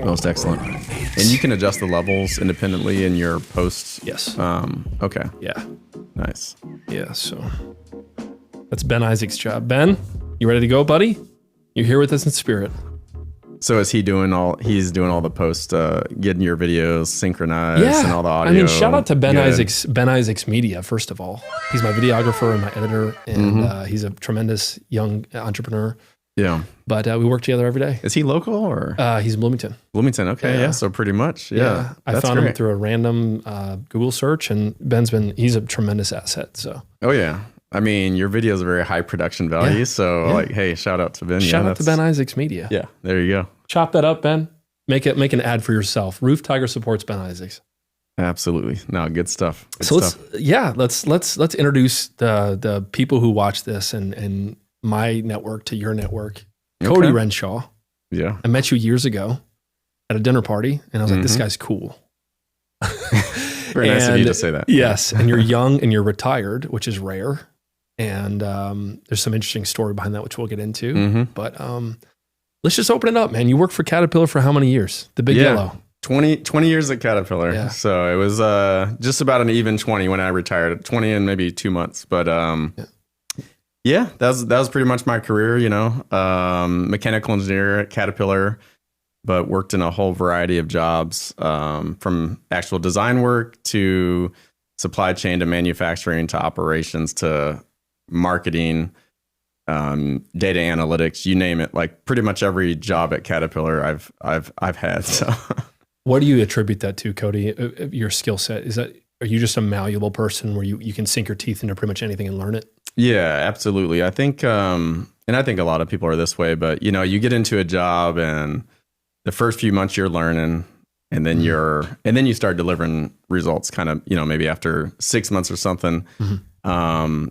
Most excellent. And you can adjust the levels independently in your posts. Yes. Okay. Yeah. Nice. Yeah. So that's Ben Isaac's job. Ben, you ready to go, buddy? You're here with us in spirit. So is he doing all? He's doing all the post, getting your videos synchronized and all the audio. I mean, shout out to Ben good. Isaac's Media. First of all, he's my videographer and my editor, and he's a tremendous young entrepreneur. Yeah. But we work together every day. Is he local or? He's in Bloomington. Bloomington. Okay. Yeah. So pretty much. Yeah. I found him through a random Google search, and he's a tremendous asset. So. Oh yeah. I mean, your videos are very high production value. Yeah. So like, hey, shout out to Ben. Shout out to Ben Isaac's Media. Yeah. There you go. Chop that up, Ben. Make an ad for yourself. Roof Tiger supports Ben Isaac's. Absolutely. No, good stuff. Let's introduce the people who watch this and my network to your network. Okay. Cody Renshaw. Yeah. I met you years ago at a dinner party, and I was like, this guy's cool. Very nice of you to say that. Yes. And you're young and you're retired, which is rare. And there's some interesting story behind that, which we'll get into. But let's just open it up, man. You worked for Caterpillar for how many years? The Big Yellow. 20 years at Caterpillar. Yeah. So it was just about an even 20 when I retired. 20 in maybe 2 months. But yeah, that was pretty much my career, mechanical engineer at Caterpillar, but worked in a whole variety of jobs, from actual design work to supply chain to manufacturing to operations to marketing, data analytics, you name it. Like pretty much every job at Caterpillar I've had. So, what do you attribute that to, Cody? Your skill set are you just a malleable person where you can sink your teeth into pretty much anything and learn it? Yeah, absolutely. I think, and I think a lot of people are this way. But you get into a job and the first few months you're learning, and then you start delivering results. Kind of maybe after 6 months or something.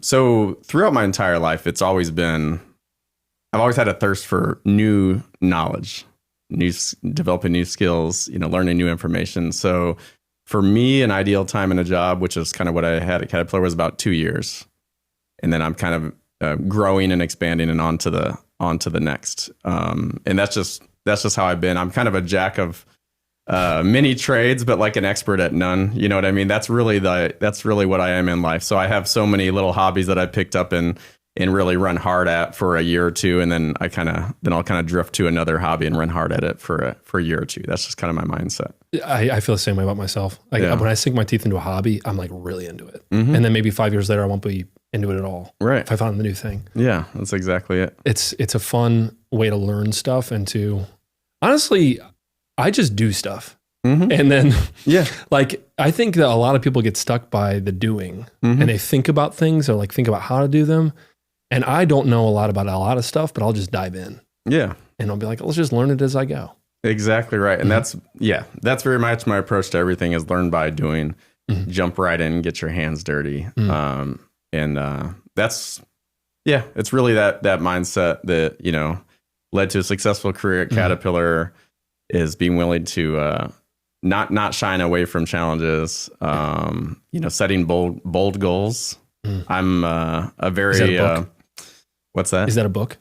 So throughout my entire life, I've always had a thirst for new knowledge, developing new skills, learning new information. So for me, an ideal time in a job, which is kind of what I had at Caterpillar, was about 2 years. And then I'm kind of growing and expanding and on to the next. And that's just how I've been. I'm kind of a jack of many trades, but like an expert at none. You know what I mean? That's really what I am in life. So I have so many little hobbies that I picked up and really run hard at for a year or two, and then I'll kind of drift to another hobby and run hard at it for a year or two. That's just kind of my mindset. I feel the same way about myself. Like when I sink my teeth into a hobby, I'm like really into it, and then maybe 5 years later, I won't be into it at all. Right. If I found the new thing. Yeah, that's exactly it. It's a fun way to learn stuff and to honestly. I just do stuff. And then, like, I think that a lot of people get stuck by the doing and they think about things or like think about how to do them. And I don't know a lot about a lot of stuff, but I'll just dive in. Yeah. And I'll be like, let's just learn it as I go. Exactly right. And that's very much my approach to everything is learn by doing, jump right in, get your hands dirty. That's, it's really that mindset that, led to a successful career at Caterpillar. Is being willing to not shine away from challenges, setting bold goals. I'm a very... Is that a book? What's that? Is that a book?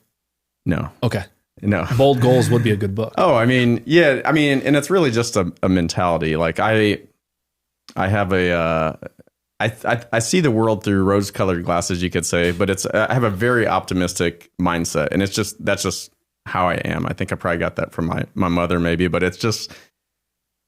No. Okay. No. Bold goals would be a good book. Oh, I mean, and it's really just a mentality. Like I have I see the world through rose-colored glasses, you could say, but I have a very optimistic mindset, and that's just how I am. I think I probably got that from my mother maybe, but it's just,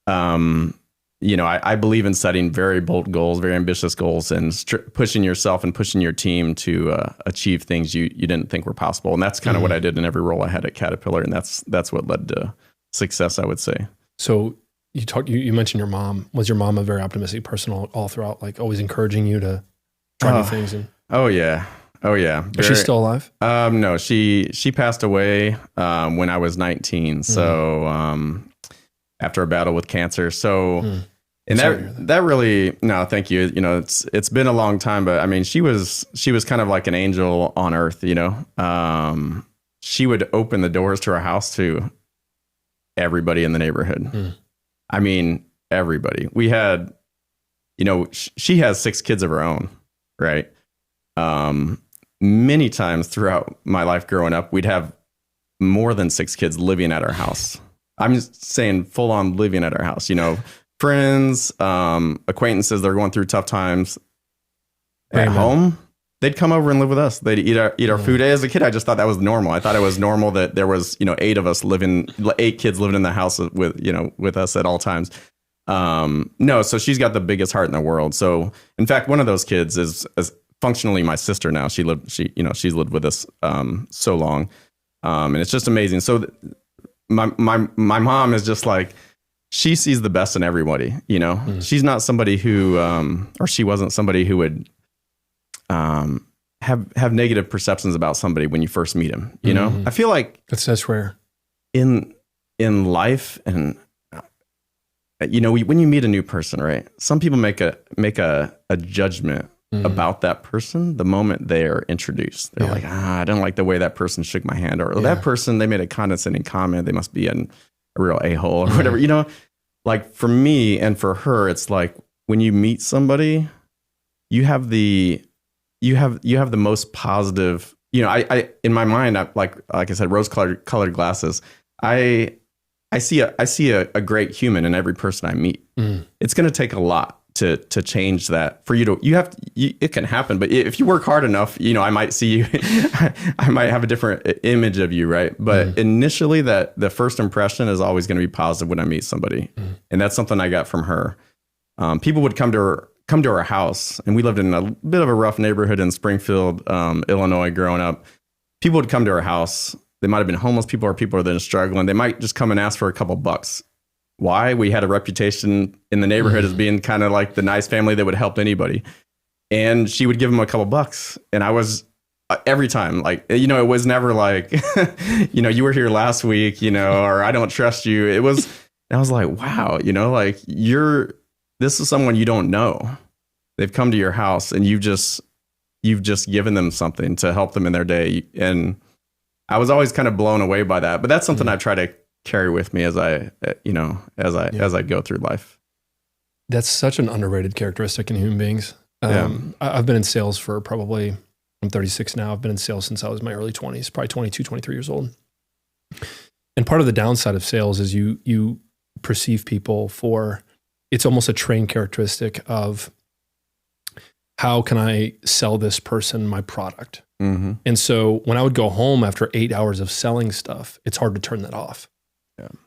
I believe in setting very bold goals, very ambitious goals, and pushing yourself and pushing your team to achieve things you didn't think were possible. And that's kind of what I did in every role I had at Caterpillar. And that's what led to success, I would say. So you mentioned your mom. Was your mom a very optimistic person all throughout, like always encouraging you to try new things? Oh yeah. Is she still alive? No, she passed away when I was 19. So after a battle with cancer. So and that really, no, thank you. It's been a long time, but I mean, she was kind of like an angel on earth. She would open the doors to our house to everybody in the neighborhood. I mean, everybody. We had, she has 6 kids of her own, right? Many times throughout my life growing up, we'd have more than 6 kids living at our house. I'm just saying full on living at our house, you know, friends, acquaintances, they're going through tough times at home. They'd come over and live with us. They'd eat our food. As a kid, I just thought that was normal. I thought it was normal that there was, you know, 8 kids living in the house with us at all times. No, so she's got the biggest heart in the world. So in fact, one of those kids is functionally my sister now. She's lived with us so long. And it's just amazing. So my mom is just like, she sees the best in everybody, you know. She's not somebody who or she wasn't somebody who would have negative perceptions about somebody when you first meet him, you know. I feel like that's rare in life, and you know, when you meet a new person, right? Some people make a judgment about that person the moment they are introduced. They're like, I don't like the way that person shook my hand, or that person, they made a condescending comment. They must be a real a-hole or whatever, you know. Like for me and for her, it's like when you meet somebody, you have the most positive, you know, I in my mind, like I said, rose colored glasses. I see a great human in every person I meet. It's going to take a lot to change that for you to, it can happen, but if you work hard enough, you know, I might see you, I might have a different image of you. Right. But initially the first impression is always going to be positive when I meet somebody. And that's something I got from her. People would come to our house, and we lived in a bit of a rough neighborhood in Springfield, Illinois, growing up. People would come to our house. They might have been homeless people or people that are struggling. They might just come and ask for a couple bucks. Why? We had a reputation in the neighborhood as being kind of like the nice family that would help anybody. And she would give them a couple bucks. And I was every time, like, you know, it was never like, you know, you were here last week, you know, or I don't trust you. It was, and I was like, wow, you know, like this is someone you don't know. They've come to your house and you've just given them something to help them in their day. And I was always kind of blown away by that. But that's something I try to carry with me as I go through life. That's such an underrated characteristic in human beings. I've been in sales for I'm 36 now. I've been in sales since I was in my early 20s, probably 22, 23 years old. And part of the downside of sales is you perceive people for, it's almost a trained characteristic of how can I sell this person my product? And so when I would go home after 8 hours of selling stuff, it's hard to turn that off.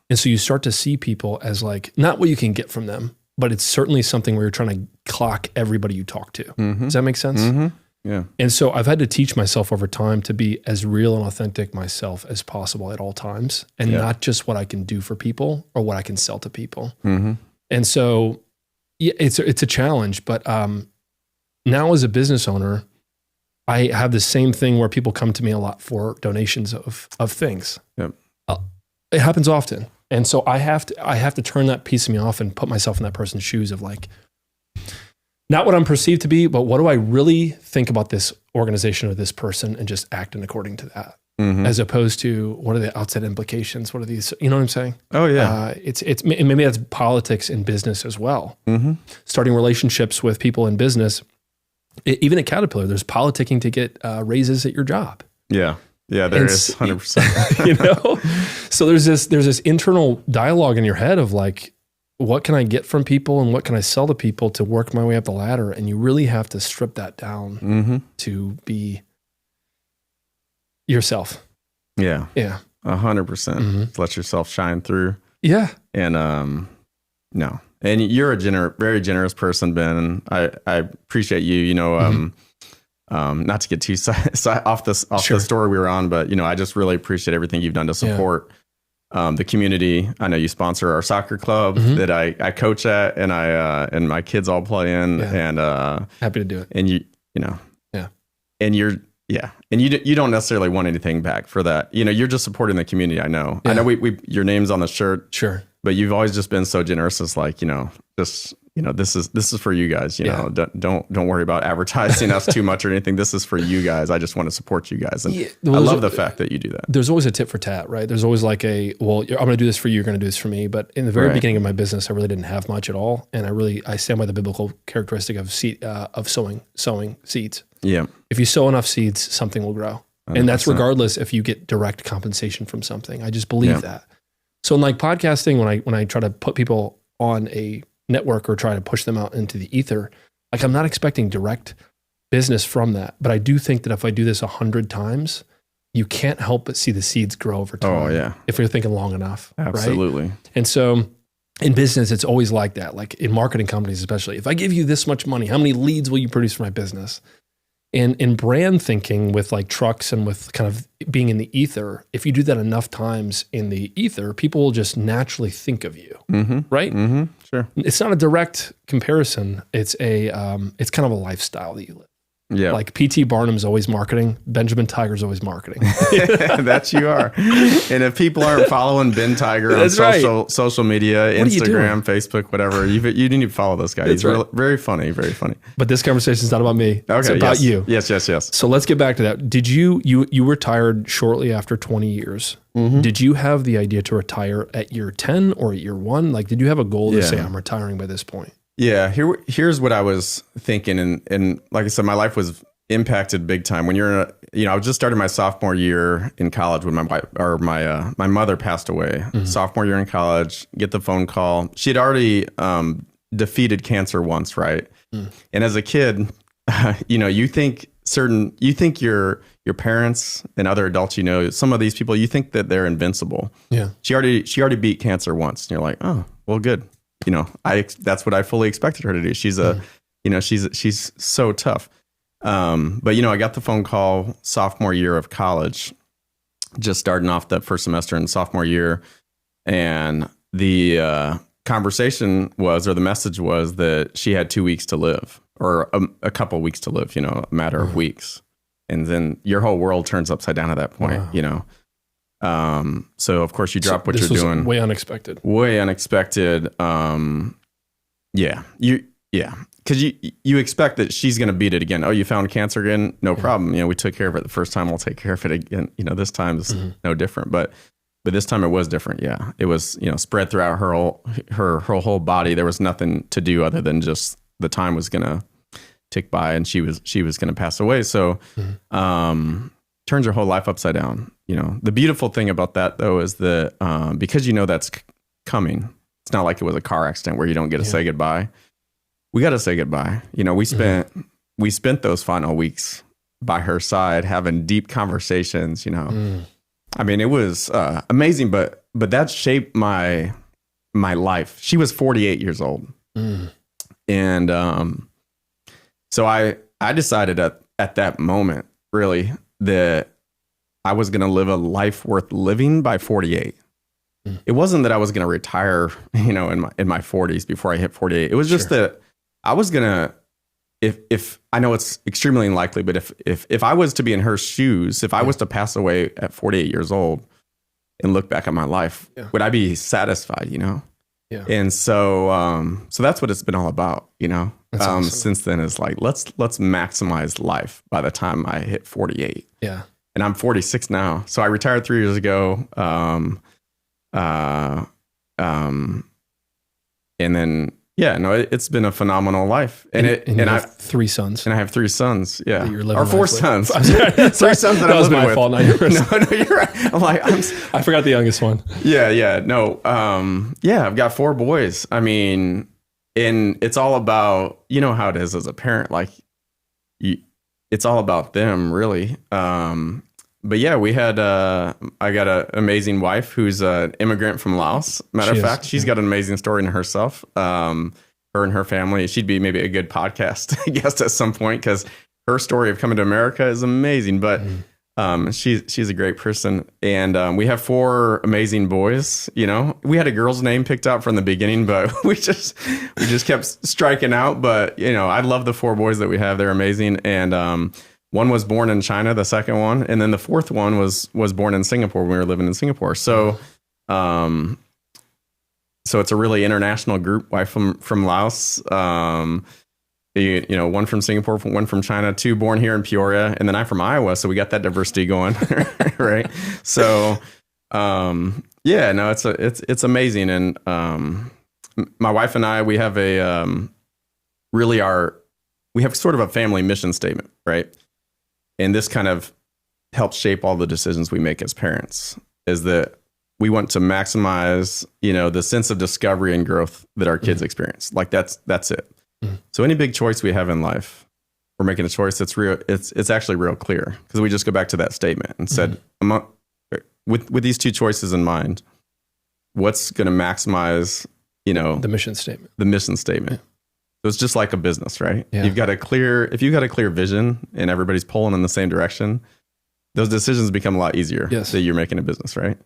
And so you start to see people as like, not what you can get from them, but it's certainly something where you're trying to clock everybody you talk to. Does that make sense? Yeah. And so I've had to teach myself over time to be as real and authentic myself as possible at all times, and not just what I can do for people or what I can sell to people. And so it's a challenge, but now as a business owner, I have the same thing where people come to me a lot for donations of things. It happens often. And so I have to turn that piece of me off and put myself in that person's shoes of like, not what I'm perceived to be, but what do I really think about this organization or this person, and just acting according to that, as opposed to what are the outside implications? What are these, you know what I'm saying? Oh yeah. It's maybe that's politics in business as well. Starting relationships with people in business, even at Caterpillar, there's politicking to get raises at your job. Yeah, there is 100%. You know, so there's this internal dialogue in your head of like, what can I get from people and what can I sell to people to work my way up the ladder? And you really have to strip that down to be yourself. Yeah. 100%. Let yourself shine through. Yeah. And no. And you're a very generous person, Ben. And I appreciate you. You know, not to get too off the story we were on, but you know, I just really appreciate everything you've done to support the community. I know you sponsor our soccer club that I coach at, and and my kids all play in. And happy to do it. And you don't necessarily want anything back for that. You know, you're just supporting the community. I know. I know your name's on the shirt. Sure. But you've always just been so generous. It's like, you know, just, you know, this is for you guys. You know, don't worry about advertising us too much or anything. This is for you guys. I just want to support you guys, and I love the fact that you do that. There's always a tit for tat, right? There's always like I'm going to do this for you. You're going to do this for me. But in the very beginning of my business, I really didn't have much at all, and I stand by the biblical characteristic of sowing seeds. Yeah. If you sow enough seeds, something will grow, 100%. And that's regardless if you get direct compensation from something. I just believe that. So in like podcasting, when I try to put people on a network or try to push them out into the ether, like I'm not expecting direct business from that. But I do think that if I do this 100 times, you can't help but see the seeds grow over time. Oh, yeah. If you're thinking long enough. Absolutely. Right? And so in business, it's always like that. Like in marketing companies, especially, if I give you this much money, how many leads will you produce for my business? And in brand thinking with like trucks and with kind of being in the ether, if you do that enough times in the ether, people will just naturally think of you, right? Mm-hmm. Sure. It's not a direct comparison. It's it's kind of a lifestyle that you live. Yeah. Like P.T. Barnum's always marketing. Benjamin Tiger's always marketing. That you are. And if people aren't following Ben Tiger on social media, Instagram, Facebook, whatever, you need to follow this guy. He's very funny, very funny. But this conversation is not about me. Okay, it's about you. Yes. So let's get back to that. Did you retired shortly after 20 years? Mm-hmm. Did you have the idea to retire at year 10 or at year 1? Like, did you have a goal to say, I'm retiring by this point? Yeah, here's what I was thinking, and like I said, my life was impacted big time. When you're I was just starting my sophomore year in college when my mother passed away. Mm-hmm. Sophomore year in college, get the phone call. She had already defeated cancer once, right? Mm. And as a kid, you think your parents and other adults, some of these people, you think that they're invincible. Yeah, she already beat cancer once, and you're like, oh, well, good. That's what I fully expected her to do. She's she's so tough. But I got the phone call sophomore year of college, just starting off that first semester in sophomore year. And the conversation was, or the message was, that she had 2 weeks to live, or a couple weeks to live, a matter of weeks. And then your whole world turns upside down at that point, So of course you drop what you're doing. Way unexpected. Because you expect that she's going to beat it again. Oh, you found cancer again? No problem. We took care of it the first time. We'll take care of it again. This time is no different. But this time it was different. Yeah, it was spread throughout her whole body. There was nothing to do other than just the time was going to tick by, and she was going to pass away. So, turns her whole life upside down. The beautiful thing about that, though, is that because that's coming, it's not like it was a car accident where you don't get to say goodbye. We got to say goodbye. We spent those final weeks by her side having deep conversations. I mean, it was amazing, but that shaped my life. She was 48 years old, and so I decided at that moment, really, that I was going to live a life worth living by 48. It wasn't that I was going to retire, in my 40s before I hit 48. It was just that I was going to, if I know it's extremely unlikely, but if I was to be in her shoes, if I was to pass away at 48 years old and look back at my life, would I be satisfied, Yeah. And so that's what it's been all about, Awesome. Since then, is like, let's maximize life by the time I hit 48. Yeah. And I'm 46 now. So I retired 3 years ago. And then, it's been a phenomenal life. And I have 3 sons. And I have 3 sons. Yeah. Or 4 sons. 3 sons that I'm living with. Fault, not yours. No, you're right. I'm like, I forgot the youngest one. Yeah. No. I've got 4 boys. I mean, and it's all about, how it is as a parent, like it's all about them, really. But yeah, we had, I got an amazing wife who's an immigrant from Laos. Matter of fact, she's got an amazing story in herself. Her and her family, she'd be maybe a good podcast guest at some point, because her story of coming to America is amazing. But she's a great person. And we have 4 amazing boys. We had a girl's name picked out from the beginning, but we just kept striking out. But, I love the 4 boys that we have. They're amazing. And, one was born in China, the second one, and then the 4th one was born in Singapore when we were living in Singapore. So, so it's a really international group. Wife from Laos, one from Singapore, one from China, 2 born here in Peoria, and then I'm from Iowa. So we got that diversity going, right? So, it's amazing. And my wife and I, we have we have sort of a family mission statement, right? And this kind of helps shape all the decisions we make as parents, is that we want to maximize, the sense of discovery and growth that our kids experience. Like that's it. So any big choice we have in life, we're making a choice that's real. It's actually real clear, because we just go back to that statement and said, with these two choices in mind, what's going to maximize, the mission statement. Yeah. So it's just like a business, right? Yeah. If you've got a clear vision and everybody's pulling in the same direction, those decisions become a lot easier that you're making a business, right?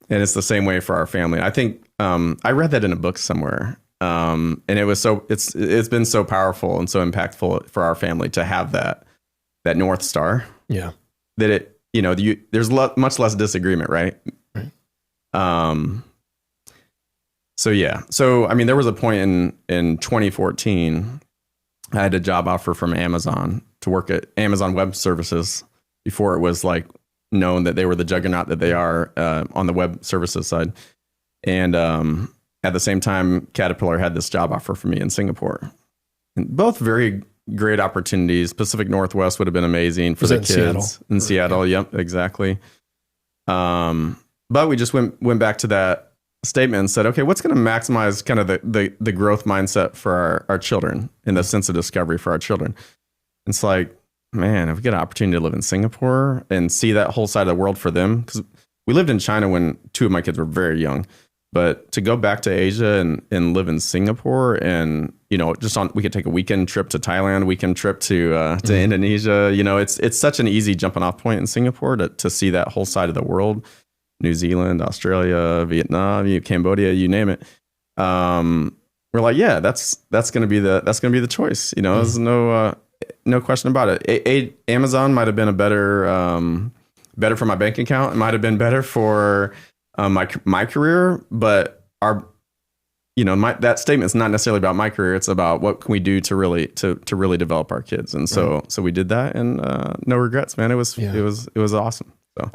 And it's the same way for our family. I think I read that in a book somewhere. And it was it's been so powerful and so impactful for our family to have that North Star. Yeah. That there's much less disagreement, right? Right. So I mean, there was a point in 2014, I had a job offer from Amazon to work at Amazon Web Services before it was like known that they were the juggernaut that they are on the web services side. And at the same time, Caterpillar had this job offer for me in Singapore. And both very great opportunities. Pacific Northwest would have been amazing for the kids. In Seattle, yep, exactly. But we just went back to that statement and said, okay, what's going to maximize kind of the growth mindset for our children and the sense of discovery for our children? It's like, man, if we get an opportunity to live in Singapore and see that whole side of the world for them, because we lived in China when two of my kids were very young, but to go back to Asia and live in Singapore and, we could take a weekend trip to Thailand, weekend trip to Indonesia, it's such an easy jumping off point in Singapore to see that whole side of the world. New Zealand, Australia, Vietnam, Cambodia, you name it. We're like, yeah, that's going to be the choice. There's no question about it. Amazon might have been better for my bank account. It might have been better for my career, but that statement is not necessarily about my career. It's about what can we do to really develop our kids. And so we did that, and no regrets, man. It was awesome. So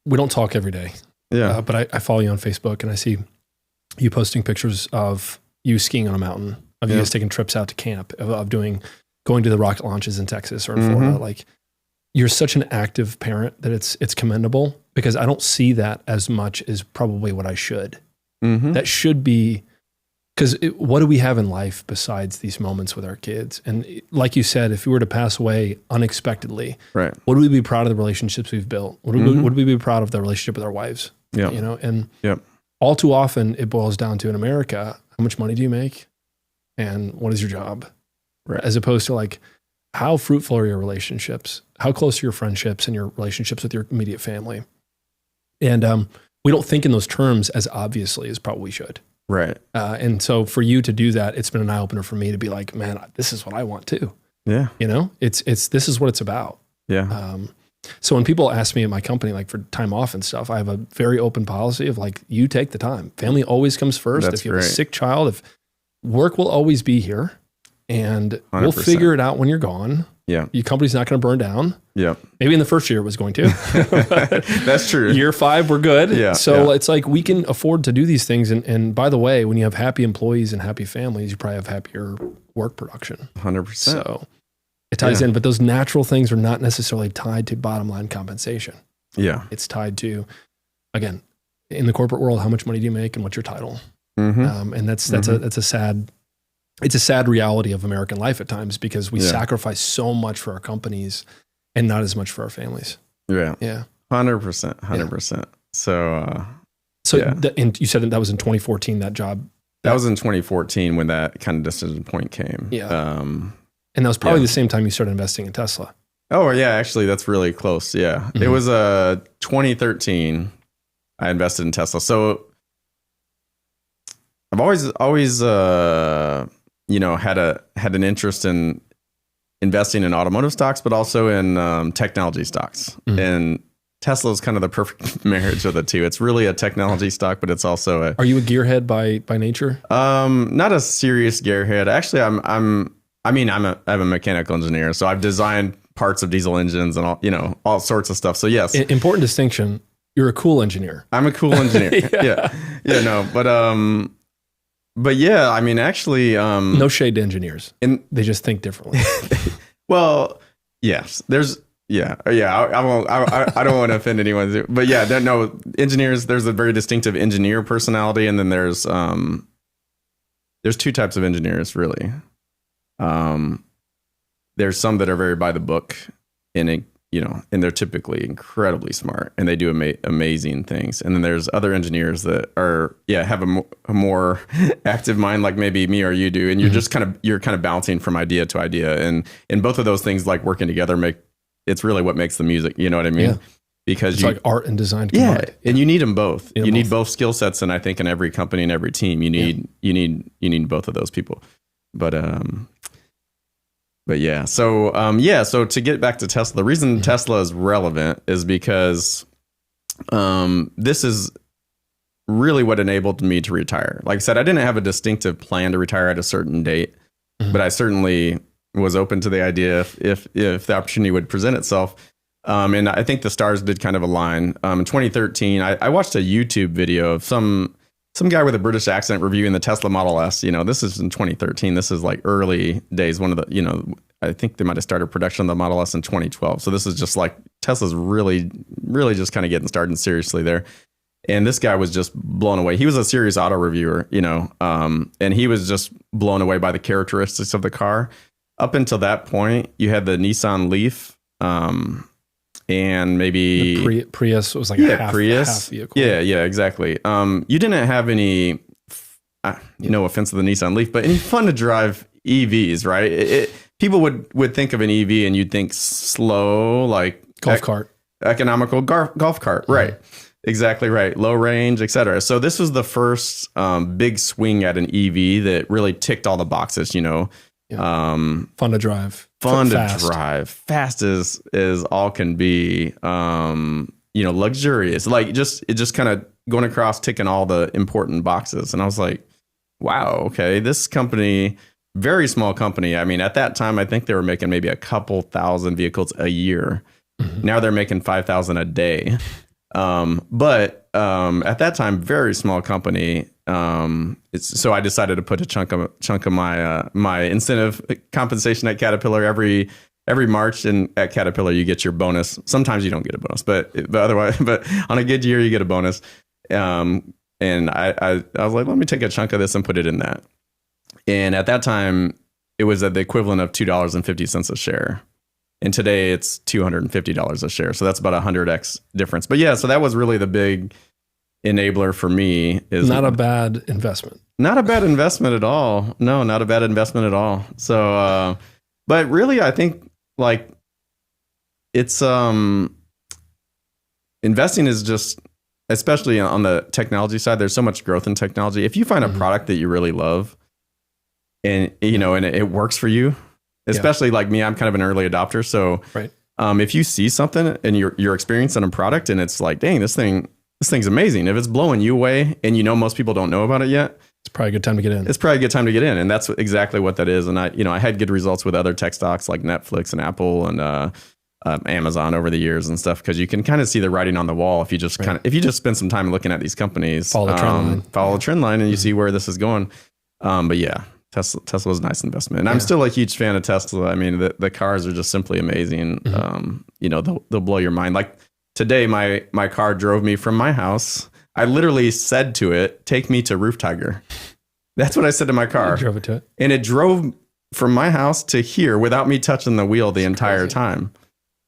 we don't talk every day. Yeah. But I follow you on Facebook, and I see you posting pictures of you skiing on a mountain, of you guys taking trips out to camp, of going to the rocket launches in Texas or in Florida. Like, you're such an active parent that it's commendable, because I don't see that as much as probably what I should. That should be, because what do we have in life besides these moments with our kids? And like you said, if we were to pass away unexpectedly, right, would we be proud of the relationships we've built? Would we be proud of the relationship with our wives? Yeah. And all too often it boils down to, in America, how much money do you make? And what is your job? Right. As opposed to like, how fruitful are your relationships? How close are your friendships and your relationships with your immediate family? And we don't think in those terms as obviously as probably we should. Right. And so for you to do that, it's been an eye opener for me to be like, man, this is what I want too. Yeah. This is what it's about. Yeah. So when people ask me at my company, like for time off and stuff, I have a very open policy of like, you take the time. Family always comes first. That's if you have a sick child, if work will always be here, and 100%. We'll figure it out when you're gone. Yeah. Your company's not going to burn down. Yeah. Maybe in the first year it was going to. That's true. Year 5, we're good. Yeah. So it's like we can afford to do these things. And by the way, when you have happy employees and happy families, you probably have happier work production. 100%. So it ties in, but those natural things are not necessarily tied to bottom line compensation. Yeah. It's tied to, again, in the corporate world, how much money do you make and what's your title? And that's a sad reality of American life at times, because we sacrifice so much for our companies and not as much for our families. Yeah. Yeah. 100%. So and you said that was in 2014, that job. That was in 2014 when that kind of decision point came. Yeah. And that was probably the same time you started investing in Tesla. Oh yeah, actually that's really close. Yeah. It was 2013 I invested in Tesla. So I've always had an interest in investing in automotive stocks, but also in technology stocks. And Tesla is kind of the perfect marriage of the two. It's really a technology stock, but it's also Are you a gearhead by nature? Not a serious gearhead. Actually, I'm a mechanical engineer, so I've designed parts of diesel engines and all sorts of stuff. So yes, important distinction. You're a cool engineer. I'm a cool engineer. But yeah, I mean, actually, no shade to engineers. They just think differently. Well, yes, there's I won't. I don't want to offend anyone, but yeah, no engineers. There's a very distinctive engineer personality, and then there's two types of engineers really. There's some that are very by the book, and they're typically incredibly smart, and they do amazing things. And then there's other engineers that are have a more active mind, like maybe me or you do, and you're just kind of bouncing from idea to idea, and both of those things like working together it's really what makes the music. You know what I mean? Yeah. Because it's like art and design combined. And you need them both. You need both skill sets, and I think in every company and every team, you need both of those people. But yeah, so to get back to Tesla, the reason Tesla is relevant is because this is really what enabled me to retire. Like I said, I didn't have a distinctive plan to retire at a certain date, but I certainly was open to the idea if the opportunity would present itself. And I think the stars did kind of align. In 2013, I watched a YouTube video of some guy with a British accent reviewing the Tesla Model S. This is in 2013. This is like early days. One of the, I think they might have started production of the Model S in 2012. So this is just like Tesla's really, really just kind of getting started seriously there. And this guy was just blown away. He was a serious auto reviewer, and he was just blown away by the characteristics of the car. Up until that point, you had the Nissan Leaf, and maybe the Prius was like a half vehicle. Yeah, exactly. You didn't have any, no offense to the Nissan Leaf, but any fun to drive EVs, right? People would think of an EV and you'd think slow, like golf cart, economical golf cart, right? Exactly right. Low range, etc. So this was the first big swing at an EV that really ticked all the boxes, fun to drive, fast as all can be, luxurious, like it just kind of going across, ticking all the important boxes. And I was like, wow, okay, this company, very small company. I mean, at that time, I think they were making maybe a couple thousand vehicles a year. Now they're making 5,000 a day. But at that time, very small company. So I decided to put a chunk of my incentive compensation at Caterpillar every March, and at Caterpillar you get your bonus. Sometimes you don't get a bonus, but otherwise, but on a good year you get a bonus. And I was like, let me take a chunk of this and put it in that. And at that time, it was at the equivalent of $2.50 a share. And today it's $250 a share. So that's about 100x difference. But yeah, so that was really the big enabler for me. Is not a bad investment. Not a bad investment at all. No, not a bad investment at all. So, but really, I think like it's, investing is just, especially on the technology side, there's so much growth in technology. If you find a product that you really love and, and it works for you, especially like me, I'm kind of an early adopter. So if you see something and you're experiencing a product and it's like, dang, this thing's amazing. If it's blowing you away and most people don't know about it yet, it's probably a good time to get in. It's probably a good time to get in. And that's exactly what that is. And I had good results with other tech stocks like Netflix and Apple and Amazon over the years and stuff, because you can kind of see the writing on the wall if you just if you just spend some time looking at these companies, follow the trend line, and you see where this is going. But yeah, Tesla was a nice investment. And I'm still a huge fan of Tesla. I mean, the cars are just simply amazing. They'll blow your mind. Like today, my car drove me from my house. I literally said to it, take me to Roof Tiger. That's what I said to my car. You drove it to it. And it drove from my house to here without me touching the wheel the entire time.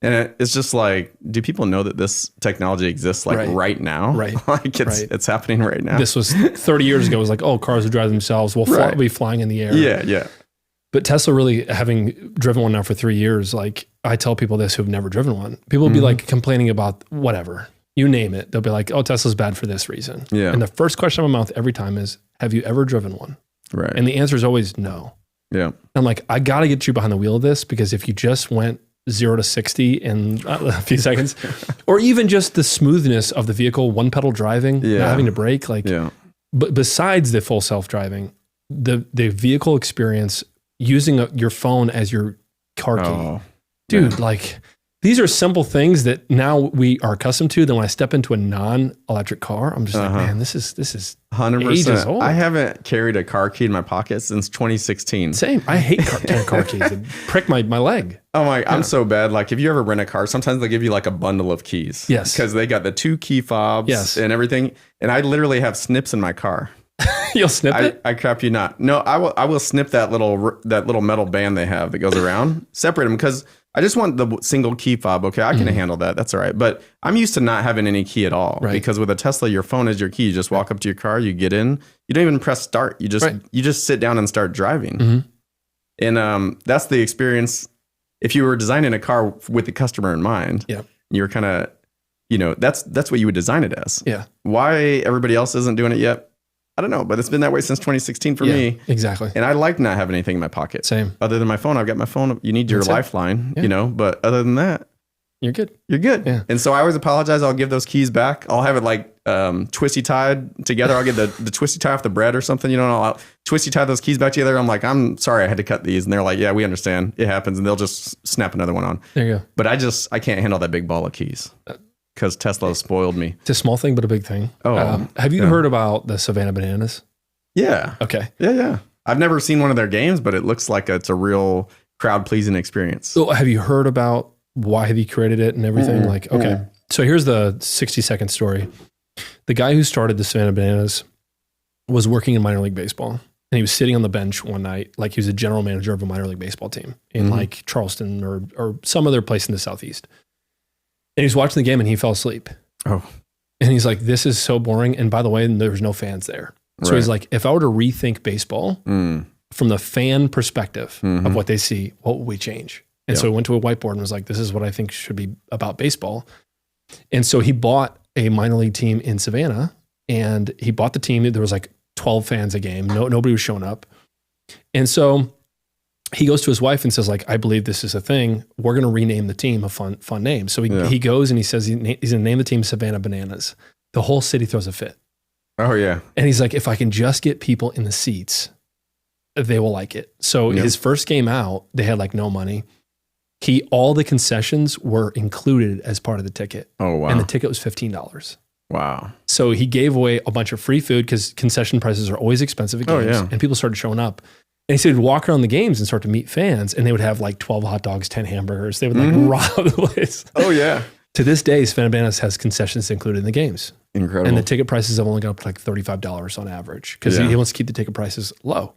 And it's just like, do people know that this technology exists right now? Right. Like it's happening right now. This was 30 years ago. It was like, oh, cars will drive themselves. We'll be flying in the air. Yeah. But Tesla, really having driven one now for 3 years, like I tell people this who've never driven one. People will be like complaining about whatever, you name it. They'll be like, oh, Tesla's bad for this reason. Yeah. And the first question in my mouth every time is, have you ever driven one? Right. And the answer is always no. Yeah. I'm like, I got to get you behind the wheel of this, because if you just went 0 to 60 in a few seconds, or even just the smoothness of the vehicle, one pedal driving, not having to brake, but besides the full self-driving, the vehicle experience, using your phone as your car key, dude, like these are simple things that now we are accustomed to. Then when I step into a non-electric car, I'm just like, man, this is 100%. ages old. I haven't carried a car key in my pocket since 2016. Same. I hate car keys. It prick my leg. Oh my, I'm so bad. Like if you ever rent a car, sometimes they give you like a bundle of keys. Yes. Because they got the 2 key fobs and everything. And I literally have snips in my car. You'll snip it? I crap you not. No, I will snip that little metal band they have that goes around, separate them because I just want the single key fob. Okay, I can handle that. That's all right. But I'm used to not having any key at all because with a Tesla, your phone is your key. You just walk up to your car, you get in, you don't even press start. You just sit down and start driving. And that's the experience. If you were designing a car with the customer in mind, you're kind of, that's what you would design it as. Yeah. Why everybody else isn't doing it yet? I don't know, but it's been that way since 2016 for me. Exactly. And I like not having anything in my pocket. Same. Other than my phone, I've got my phone. You need your lifeline, but other than that, you're good. You're good. Yeah. And so I always apologize. I'll give those keys back. I'll have it like twisty tied together. I'll get the twisty tie off the bread or something, and I'll twisty tie those keys back together. I'm like, I'm sorry I had to cut these. And they're like, yeah, we understand. It happens. And they'll just snap another one on. There you go. But I can't handle that big ball of keys. Because Tesla spoiled me. It's a small thing, but a big thing. Oh, have you heard about the Savannah bananas? Yeah. Okay. Yeah. I've never seen one of their games, but it looks like it's a real crowd-pleasing experience. So have you heard about why he created it and everything? So here's the 60-second story. The guy who started the Savannah Bananas was working in minor league baseball. And he was sitting on the bench one night, like he was a general manager of a minor league baseball team in like Charleston or some other place in the Southeast. And he was watching the game and he fell asleep. Oh. And he's like, this is so boring. And by the way, there was no fans there. So he's like, if I were to rethink baseball from the fan perspective of what they see, what would we change? And so he went to a whiteboard and was like, this is what I think should be about baseball. And so he bought a minor league team in Savannah, and he bought the team. There was like 12 fans a game. Nobody was showing up. And so he goes to his wife and says, like, I believe this is a thing. We're going to rename the team a fun name. So he goes and he says he's going to name the team Savannah Bananas. The whole city throws a fit. Oh, yeah. And he's like, if I can just get people in the seats, they will like it. So his first game out, they had like no money. All the concessions were included as part of the ticket. Oh, wow. And the ticket was $15. Wow. So he gave away a bunch of free food because concession prices are always expensive at games. And people started showing up. And he said he'd walk around the games and start to meet fans, and they would have like 12 hot dogs, 10 hamburgers. They would like rob the place. Oh, yeah. To this day, Savannah Bananas has concessions included in the games. Incredible. And the ticket prices have only gone up to like $35 on average because he wants to keep the ticket prices low.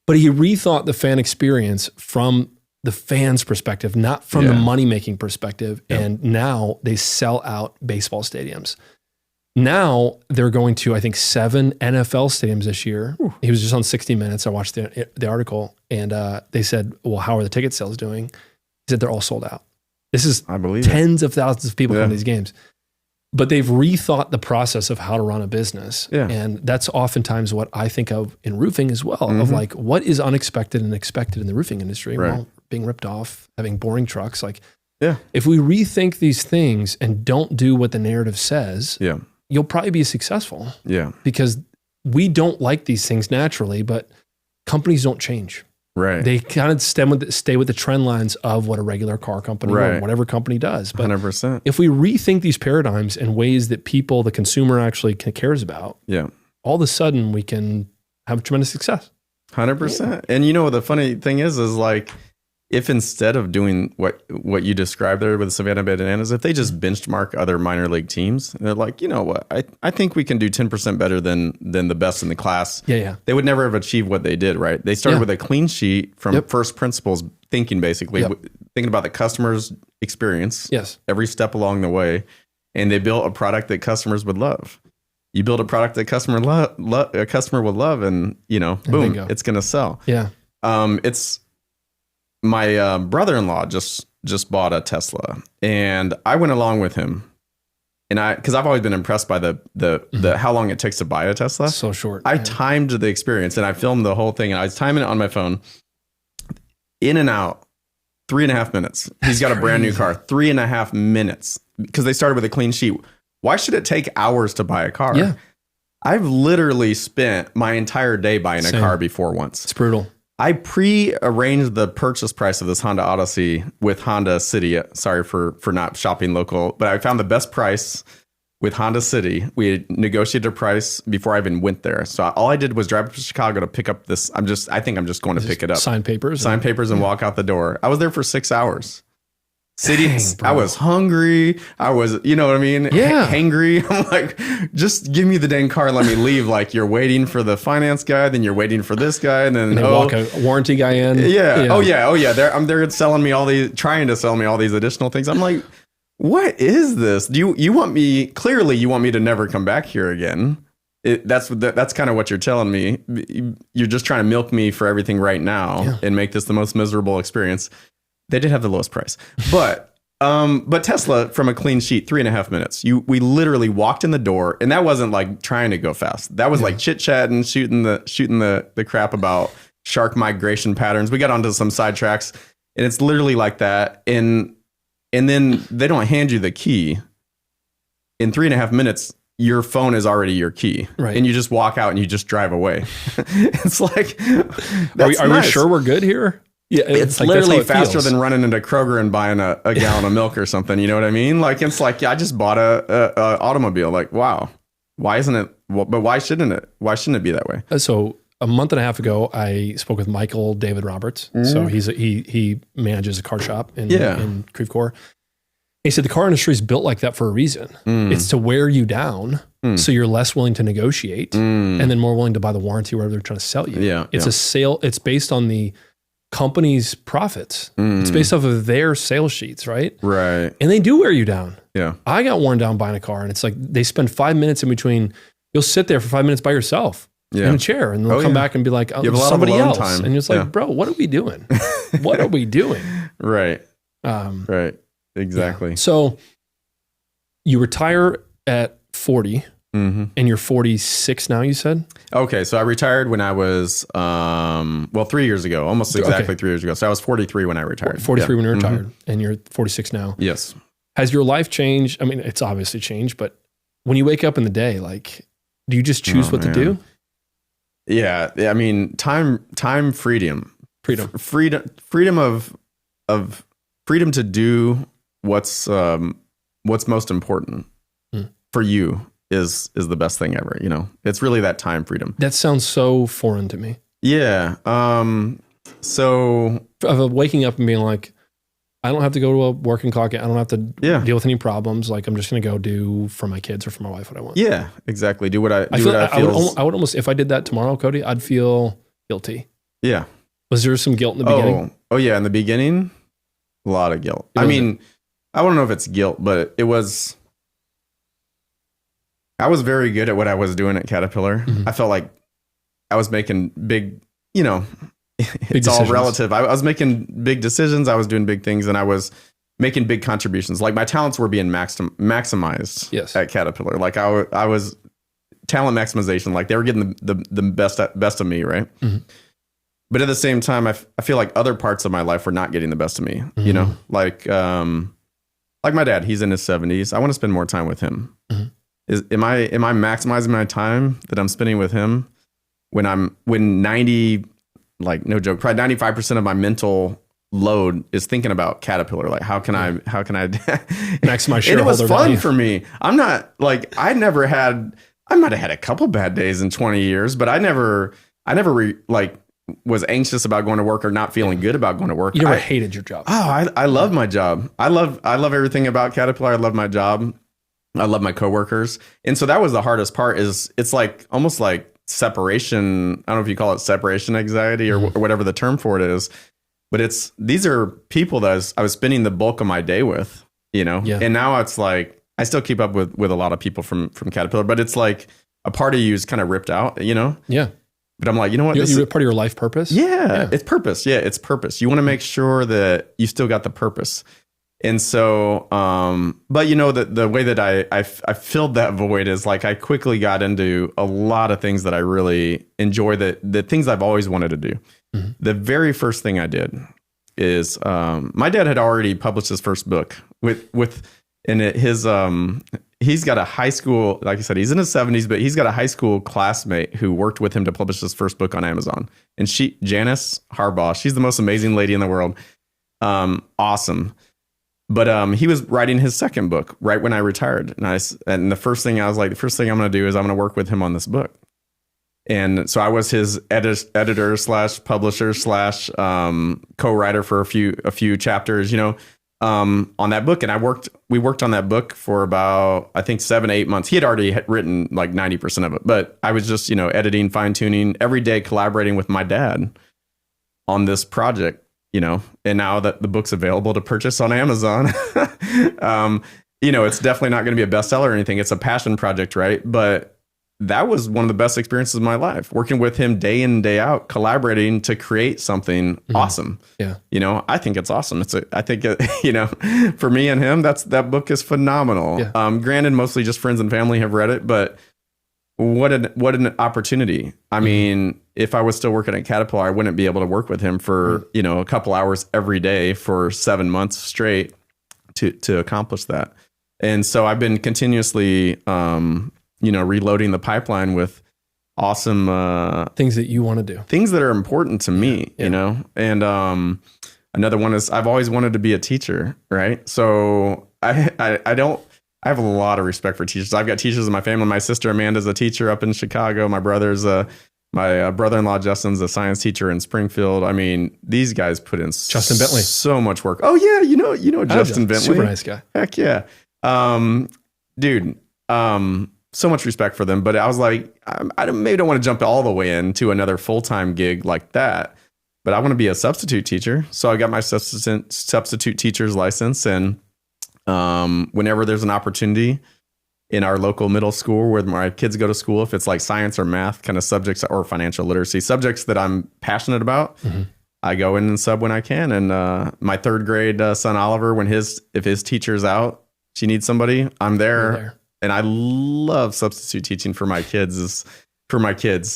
But he rethought the fan experience from the fans' perspective, not from the money-making perspective. Yep. And now they sell out baseball stadiums. Now they're going to, I think, 7 NFL stadiums this year. Ooh. He was just on 60 Minutes. I watched the article, and they said, well, how are the ticket sales doing? He said they're all sold out. This is tens of thousands of people from these games. But they've rethought the process of how to run a business. Yeah. And that's oftentimes what I think of in roofing as well, of like what is unexpected and expected in the roofing industry. Right. Well, being ripped off, having boring trucks. Like, if we rethink these things and don't do what the narrative says, you'll probably be successful. Yeah. Because we don't like these things naturally, but companies don't change. Right. They kind of stay with the trend lines of what a regular car company or whatever company does. But 100%. If we rethink these paradigms in ways that people, the consumer actually cares about, all of a sudden we can have tremendous success. 100%. And the funny thing is like, if instead of doing what you described there with the Savannah Bananas, if they just benchmark other minor league teams, and they're like, you know what, I think we can do 10% better than the best in the class. Yeah. They would never have achieved what they did, right? They started with a clean sheet from first principles thinking, basically, thinking about the customer's experience every step along the way. And they built a product that customers would love. You build a product that a customer would love, and boom, it's going to sell. Yeah. My brother-in-law just bought a Tesla, and I went along with him, and because I've always been impressed by the how long it takes to buy a Tesla. So short. I timed the experience, and I filmed the whole thing, and I was timing it on my phone. In and out, 3.5 minutes. He's got a brand new car, 3.5 minutes, because they started with a clean sheet. Why should it take hours to buy a car? Yeah. I've literally spent my entire day buying a car before once. It's brutal. I pre-arranged the purchase price of this Honda Odyssey with Honda City. Sorry for not shopping local, but I found the best price with Honda City. We had negotiated a price before I even went there. So all I did was drive up to Chicago to pick up this. I think I'm just going to pick it up. Sign papers and walk out the door. I was there for 6 hours. I was hungry. I was, you know what I mean? Yeah. Hangry. I'm like, just give me the dang car. Let me leave. Like, you're waiting for the finance guy, then you're waiting for this guy, and then they walk a warranty guy in. Yeah. Oh yeah. They're selling me trying to sell me all these additional things. I'm like, what is this? You want me to never come back here again. That's kind of what you're telling me. You're just trying to milk me for everything right now and make this the most miserable experience. They did have the lowest price, but Tesla from a clean sheet, 3.5 minutes. We literally walked in the door, and that wasn't like trying to go fast. That was like chit chatting, shooting the crap about shark migration patterns. We got onto some sidetracks, and it's literally like that. And then they don't hand you the key. In 3.5 minutes, your phone is already your key, right? And you just walk out and you just drive away. It's like, are we sure we're good here? Yeah, it's like literally faster than running into Kroger and buying a gallon of milk or something. You know what I mean? Like, it's like, I just bought a automobile. Like, wow, why isn't it? But why shouldn't it? Why shouldn't it be that way? So a month and a half ago, I spoke with Michael David Roberts. Mm-hmm. So he manages a car shop in Creve Coeur. He said the car industry is built like that for a reason. It's to wear you down, so you're less willing to negotiate, and then more willing to buy the warranty wherever they're trying to sell you. Yeah, it's a sale. It's based on the company's profits. It's based off of their sales sheets, right? Right. And they do wear you down. Yeah. I got worn down buying a car, and it's like they spend 5 minutes in between. You'll sit there for 5 minutes by yourself in a chair, and they'll come back and be like, oh, somebody else. Time. And it's like, bro, what are we doing? What are we doing? Right. Right. Exactly. Yeah. So you retire at 40. And you're 46 now, you said? Okay, so I retired when I was, 3 years ago, almost exactly 3 years ago. So I was 43 when I retired. 43 when you retired, and you're 46 now. Yes. Has your life changed? I mean, it's obviously changed, but when you wake up in the day, like, do you just choose what to do? Yeah, I mean, time, freedom to do what's most important for you. Is the best thing ever, you know? It's really that time freedom. That sounds so foreign to me. Yeah. So of waking up and being like, I don't have to go to a working clock. I don't have to deal with any problems. Like, I'm just going to go do for my kids or for my wife what I want. Yeah, exactly. Do what I would almost, if I did that tomorrow, Cody, I'd feel guilty. Yeah. Was there some guilt in the beginning? Oh yeah. In the beginning, a lot of guilt. I mean, I don't know if it's guilt, but I was very good at what I was doing at Caterpillar. I felt like I was making big, it's all relative. I was making big decisions. I was doing big things, and I was making big contributions. Like, my talents were being maximized at Caterpillar. Like, I was talent maximization. Like, they were getting the best of me, right? But at the same time, I feel like other parts of my life were not getting the best of me. You know, like my dad. He's in his 70s. I want to spend more time with him. Am I maximizing my time that I'm spending with him when 90, like, no joke, probably 95% of my mental load is thinking about Caterpillar? Like, how can I maximize shareholder And it was fun value for me. I'm not like, I might have had a couple bad days in 20 years, but I never was anxious about going to work or not feeling good about going to work. You never hated your job. Oh, I love my job. I love everything about Caterpillar. I love my job. I love my coworkers. And so that was the hardest part. It's like almost like separation. I don't know if you call it separation anxiety or whatever the term for it is, but these are people that I was spending the bulk of my day with, you know? Yeah. And now it's like, I still keep up with a lot of people from Caterpillar, but it's like a part of you is kind of ripped out, you know? Yeah. But I'm like, you know what? You're part of your life purpose? Yeah. It's purpose. Yeah. It's purpose. You want to make sure that you still got the purpose. And so, but the way that I filled that void is like, I quickly got into a lot of things that I really enjoy, the things I've always wanted to do. The very first thing I did is, my dad had already published his first book he's got a high school, like I said, he's in his 70s, but he's got a high school classmate who worked with him to publish his first book on Amazon. And Janice Harbaugh, she's the most amazing lady in the world. Awesome. But he was writing his second book right when I retired. And the first thing I'm going to do is I'm going to work with him on this book. And so I was his editor / publisher / co-writer for a few chapters, on that book. And we worked on that book for about, I think 7-8 months. He had already written like 90% of it, but I was just, editing, fine tuning every day, collaborating with my dad on this project, and now that the book's available to purchase on Amazon, it's definitely not going to be a bestseller or anything. It's a passion project. Right. But that was one of the best experiences of my life, working with him day in and day out, collaborating to create something awesome. Yeah. I think it's awesome. For me and him, that book is phenomenal. Yeah. Granted, mostly just friends and family have read it, but what an opportunity. I mean, if I was still working at Caterpillar, I wouldn't be able to work with him for, a couple hours every day for 7 months straight to accomplish that. And so I've been continuously, reloading the pipeline with awesome things that you want to do, things that are important to me, and another one is I've always wanted to be a teacher. Right. So I have a lot of respect for teachers. I've got teachers in my family. My sister Amanda's a teacher up in Chicago. My brother-in-law Justin's a science teacher in Springfield. I mean, these guys put in Justin Bentley so much work. Oh yeah, Justin Bentley, super nice guy. Heck yeah, dude. So much respect for them, but I was like, I maybe don't want to jump all the way into another full-time gig like that, but I want to be a substitute teacher. So I got my substitute teacher's license, and whenever there's an opportunity in our local middle school where my kids go to school, if it's like science or math kind of subjects or financial literacy subjects that I'm passionate about, I go in and sub when I can. And my third grade son Oliver, if his teacher's out, she needs somebody, I'm there. And I love substitute teaching for my kids.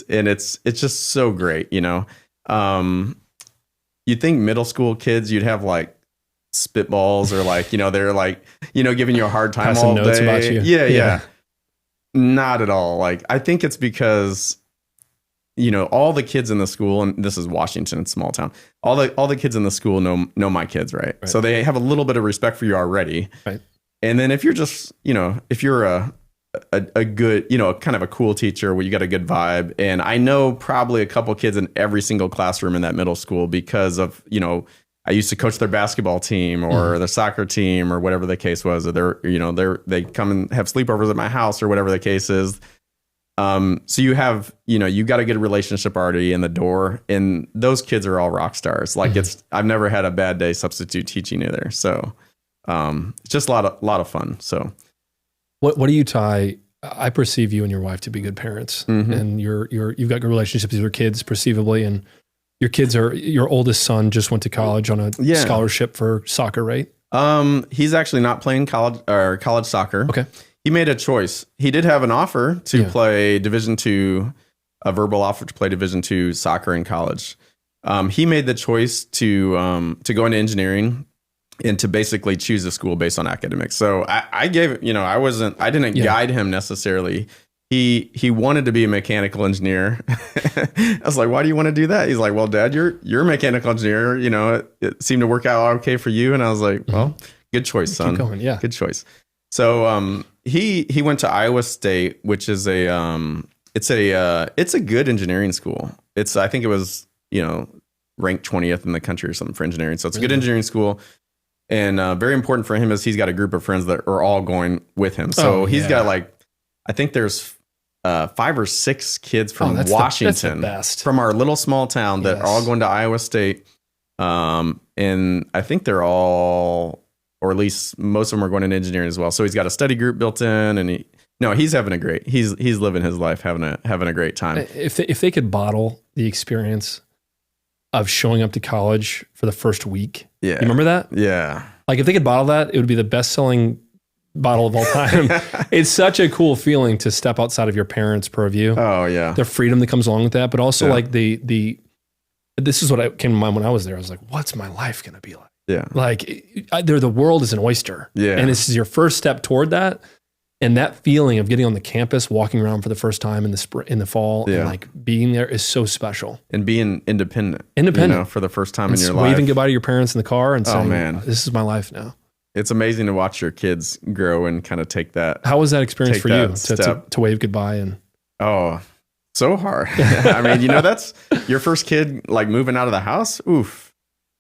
And it's just so great. You'd think middle school kids, you'd have like spitballs or like, they're like, giving you a hard time passing all notes day. About you. Yeah. Not at all. Like, I think it's because, all the kids in the school, and this is Washington, it's a small town. All the kids in the school know my kids, right? So they have a little bit of respect for you already. Right. And then if you're just, if you're a good, kind of a cool teacher where you got a good vibe. And I know probably a couple kids in every single classroom in that middle school because of, I used to coach their basketball team or their soccer team or whatever the case was. Or they come and have sleepovers at my house or whatever the case is. So you have, you got a good relationship already in the door, and those kids are all rock stars. Like I've never had a bad day substitute teaching either. So it's just a lot of fun. So what do you tie? I perceive you and your wife to be good parents, and you've got good relationships with your kids perceivably, and your oldest son just went to college on a scholarship for soccer, right? He's actually not playing college soccer. Okay. He made a choice. He did have an offer to play Division II, a verbal offer to play Division II soccer in college. He made the choice to go into engineering and to basically choose a school based on academics. So I gave, I didn't guide him necessarily. He wanted to be a mechanical engineer. I was like, why do you want to do that? He's like, well, Dad, you're a mechanical engineer. It seemed to work out okay for you. And I was like, well, good choice, son. Keep going, yeah. Good choice. So he went to Iowa State, which is it's a good engineering school. I think it was, ranked 20th in the country or something for engineering. So it's a good engineering school. And very important for him is he's got a group of friends that are all going with him. So he's got I think there's 5 or 6 kids from Washington, that's the best. From our little small town that are all going to Iowa State. And I think they're all, or at least most of them are going into engineering as well. So he's got a study group built in, and he's having he's living his life, having a great time. If they could bottle the experience of showing up to college for the first week. Yeah. You remember that? Yeah. Like if they could bottle that, it would be the best selling bottle of all time. It's such a cool feeling to step outside of your parents' purview. Oh yeah. The freedom that comes along with that, but also like this is what came to mind when I was there. I was like, what's my life going to be like? Yeah. Like the world is an oyster. Yeah. And this is your first step toward that. And that feeling of getting on the campus, walking around for the first time in the spring, in the fall, and like being there is so special. And being independent, for the first time in your life. Waving goodbye to your parents in the car and saying, man, this is my life now. It's amazing to watch your kids grow and kind of take that. How was that experience for you to wave goodbye? And so hard. I mean, that's your first kid, like moving out of the house. Oof.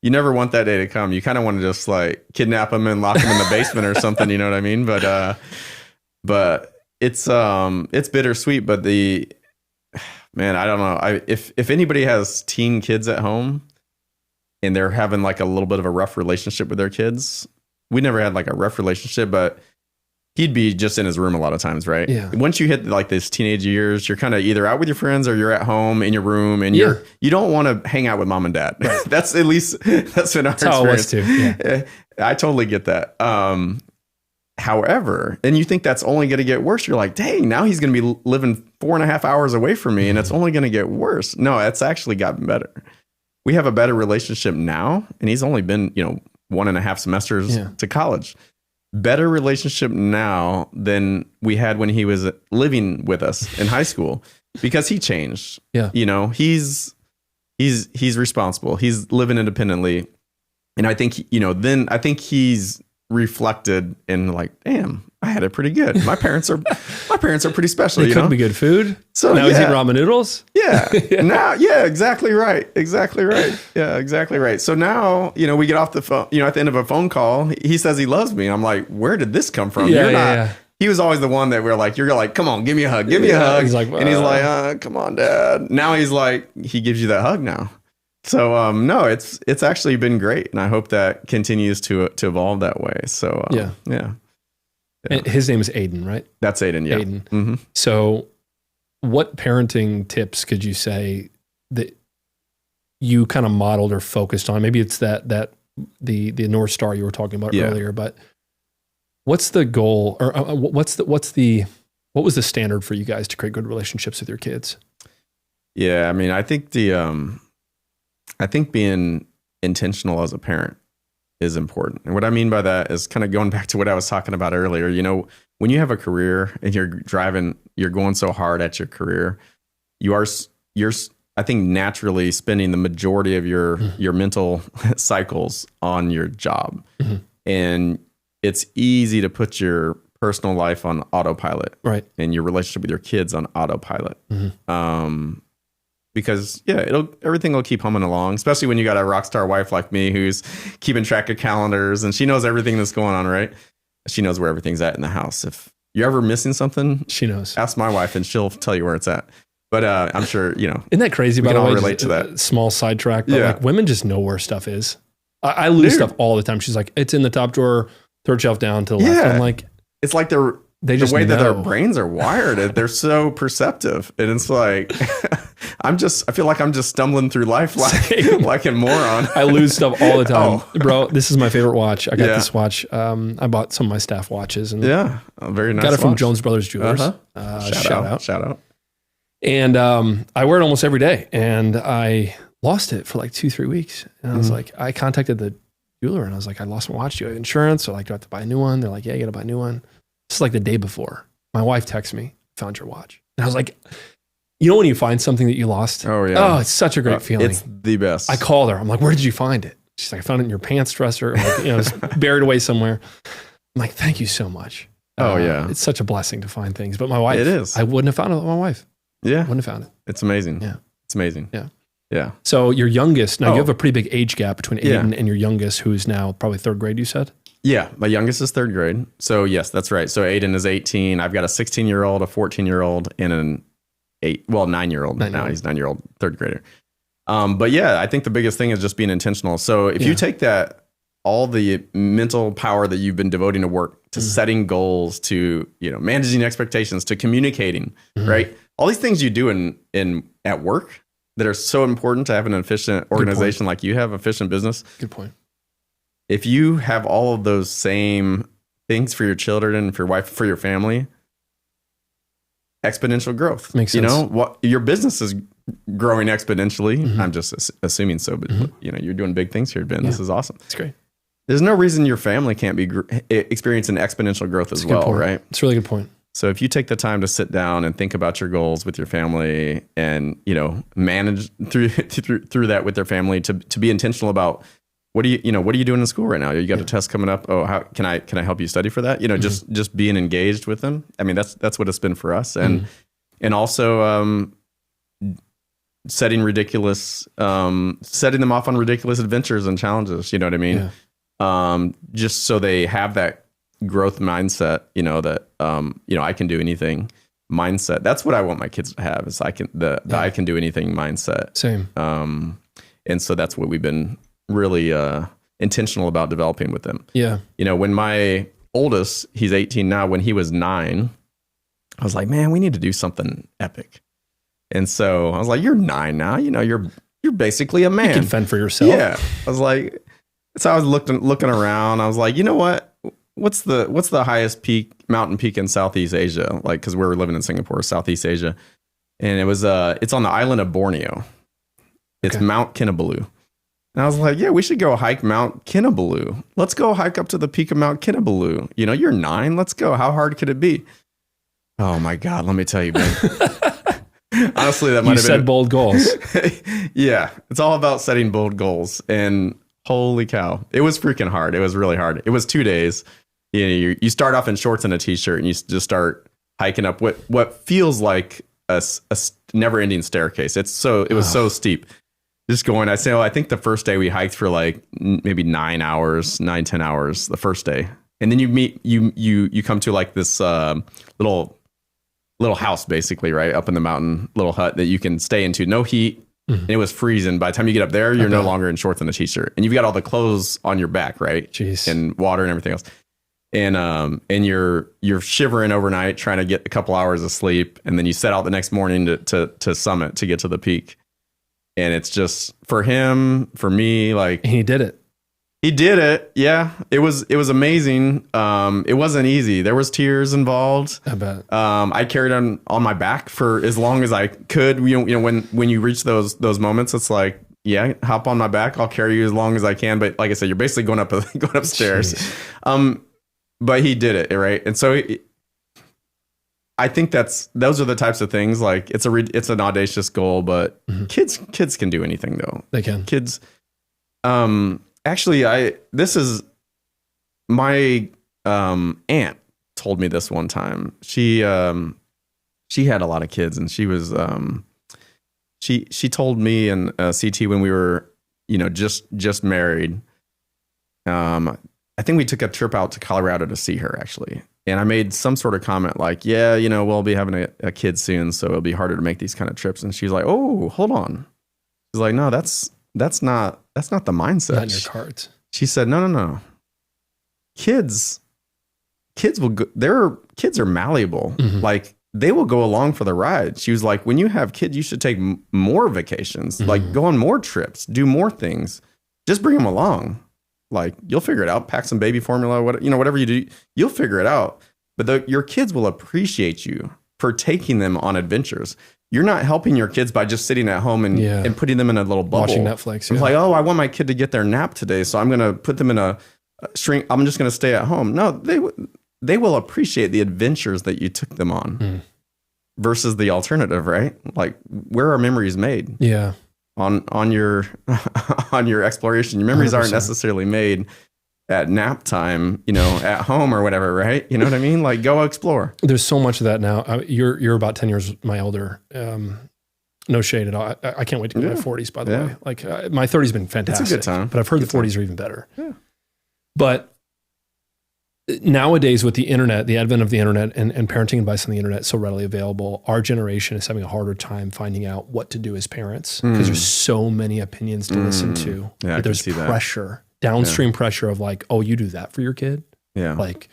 You never want that day to come. You kind of want to just like kidnap them and lock them in the basement or something. You know what I mean? But it's bittersweet. But man, I don't know. If anybody has teen kids at home and they're having like a little bit of a rough relationship with their kids, we never had like a rough relationship, but he'd be just in his room a lot of times, right? Yeah. Once you hit like these teenage years, you're kind of either out with your friends or you're at home in your room, and you don't want to hang out with mom and dad. Right. That's been our experience. How it was too. Yeah. I totally get that. However, and you think that's only going to get worse. You're like, dang, now he's going to be living 4.5 hours away from me, and it's only going to get worse. No, it's actually gotten better. We have a better relationship now, and he's only been, 1.5 semesters to college. Better relationship now than we had when he was living with us in high school, because he changed. Yeah. He's responsible. He's living independently. And I think, then I think he's reflected in like, damn, I had it pretty good. My parents are pretty special. They cook me good food. So now he's eating ramen noodles. Yeah. Now, exactly right. Exactly right. Yeah, exactly right. So now, we get off the phone, at the end of a phone call, he says he loves me. I'm like, where did this come from? He was always the one that you're like, come on, give me a hug. Give me a hug. He's like, and he's like, come on, Dad. Now he's like, he gives you that hug now. So no, it's actually been great, and I hope that continues to evolve that way. So yeah. And his name is Aiden, right? That's Aiden. Yeah. Aiden. Mm-hmm. So, what parenting tips could you say that you kind of modeled or focused on? Maybe it's the North Star you were talking about earlier, but what's the goal, or what was the standard for you guys to create good relationships with your kids? Yeah, I mean, I think being intentional as a parent is important. And what I mean by that is kind of going back to what I was talking about earlier. When you have a career and you're going so hard at your career, you're I think naturally spending the majority of your mental cycles on your job. Mm-hmm. And it's easy to put your personal life on autopilot, right? And your relationship with your kids on autopilot. Mm-hmm. Because everything will keep humming along, especially when you got a rock star wife like me who's keeping track of calendars and she knows everything that's going on, right? She knows where everything's at in the house. If you're ever missing something, she knows. Ask my wife and she'll tell you where it's at. But I'm sure, Isn't that crazy? By the way, relate to that. Small sidetrack, but like women just know where stuff is. I lose stuff all the time. She's like, it's in the top drawer, third shelf down to the left. I'm like, it's like the way that their brains are wired, they're so perceptive. And it's like, I feel like I'm just stumbling through life like a moron. I lose stuff all the time. Bro, this is my favorite watch. I got this watch. I bought some of my staff watches. And very nice. Got it from Jones Brothers Jewelers. Shout out. And I wear it almost every day. And I lost it for like 2-3 weeks. And I was like, I contacted the jeweler and I was like, I lost my watch. Do you have insurance? Or like, do I have to buy a new one? They're like, yeah, you got to buy a new one. This is like the day before. My wife texts me, found your watch. And I was like, when you find something that you lost? Oh, yeah. Oh, it's such a great feeling. It's the best. I called her. I'm like, where did you find it? She's like, I found it in your pants dresser. Like, it's buried away somewhere. I'm like, thank you so much. It's such a blessing to find things. But my wife, it is. I wouldn't have found it with my wife. Yeah. Wouldn't have found it. It's amazing. Yeah. It's amazing. Yeah. Yeah. So your youngest, now you have a pretty big age gap between Aiden and your youngest, who's now probably third grade, you said? Yeah, my youngest is third grade. So yes, that's right. So Aiden is 18. I've got a 16-year-old, a 14-year-old, and an 9-year-old. Now he's 9-year-old, third grader. But yeah, I think the biggest thing is just being intentional. So if you take all the mental power that you've been devoting to work, to setting goals, to managing expectations, to communicating, right? All these things you do at work that are so important to have an efficient organization like you have, efficient business. Good point. If you have all of those same things for your children, for your wife, for your family, exponential growth. Makes sense. Your business is growing exponentially. I'm just assuming so, but you're doing big things here, Ben. This is awesome. It's great. there's no reason your family can't be experiencing exponential growth as well, right? It's a really good point. So if you take the time to sit down and think about your goals with your family and, manage through that with their family to be intentional about what are you doing in school right now? You got a test coming up. Oh, how can I help you study for that? Just being engaged with them. I mean, that's what it's been for us. And also setting them off on ridiculous adventures and challenges. You know what I mean? Yeah. Just so they have that growth mindset, that I can do anything mindset. That's what I want my kids to have, is I can do anything mindset. Same. And so that's what we've been really intentional about developing with them. Yeah. When my oldest, he's 18 now, when he was 9, I was like, man, we need to do something epic. And so I was like, you're 9 now, you're basically a man. You can fend for yourself. Yeah. I was like, so I was looking around. I was like, you know what? What's the highest mountain peak in Southeast Asia? Like, because we're living in Singapore, Southeast Asia, and it's on the island of Borneo. It's Mount Kinabalu. And I was like, yeah, we should go hike Mount Kinabalu. Let's go hike up to the peak of Mount Kinabalu. You're 9. Let's go. How hard could it be? Oh my God, let me tell you, man. Honestly, that might have been. You set bold goals. Yeah, it's all about setting bold goals. And holy cow, it was freaking hard. It was really hard. It was 2 days. You start off in shorts and a t-shirt, and you just start hiking up what feels like a never-ending staircase. It was so steep. Just going, I think the first day we hiked for like maybe 10 hours the first day. And then you come to like this little house, basically, right? Up in the mountain, little hut that you can stay into. No heat. And it was freezing. By the time you get up there, you're no longer in shorts and a t-shirt. And you've got all the clothes on your back, right? Jeez. And water and everything else. And you're shivering overnight trying to get a couple hours of sleep. And then you set out the next morning to summit, to get to the peak. And it's just, for him, for me, like... And he did it. He did it. Yeah. It was amazing. It wasn't easy. There was tears involved. I bet. I carried on my back for as long as I could. When you reach those moments, it's like, yeah, hop on my back. I'll carry you as long as I can. But like I said, you're basically going upstairs. Jeez. But he did it, right? And so I think those are the types of things. Like, it's an audacious goal, but kids can do anything, though. They can. Kids. Actually, this is my aunt told me this one time. She had a lot of kids, and she was she told me and CT when we were just married. I think we took a trip out to Colorado to see her, actually, and I made some sort of comment like, yeah, we'll be having a kid soon, so it'll be harder to make these kind of trips. And she's like, oh, hold on. She's like, no, that's not the mindset. Not in your cards. She said, no. Kids will go, kids are malleable. Mm-hmm. Like, they will go along for the ride. She was like, when you have kids, you should take more vacations, like go on more trips, do more things. Just bring them along. Like, you'll figure it out. Pack some baby formula, whatever you do, you'll figure it out. But your kids will appreciate you for taking them on adventures. You're not helping your kids by just sitting at home and putting them in a little bubble. Watching Netflix. It's like, oh, I want my kid to get their nap today, so I'm going to put them in a shrink. I'm just going to stay at home. No, they will appreciate the adventures that you took them on versus the alternative, right? Like, where are memories made? Yeah. On your exploration. Your memories 100%. Aren't necessarily made at nap time, at home or whatever, right? You know what I mean? Like, go explore. There's so much of that now. You're about 10 years my older. No shade at all. I can't wait to get my 40s, by the way. Like, my 30s been fantastic. It's a good time. But I've heard the 40s are even better. Yeah. But nowadays, with the internet, the advent of the internet and parenting advice on the internet so readily available, our generation is having a harder time finding out what to do as parents because there's so many opinions to listen to. Yeah, there's pressure, downstream pressure of like, oh, you do that for your kid? Yeah. Like,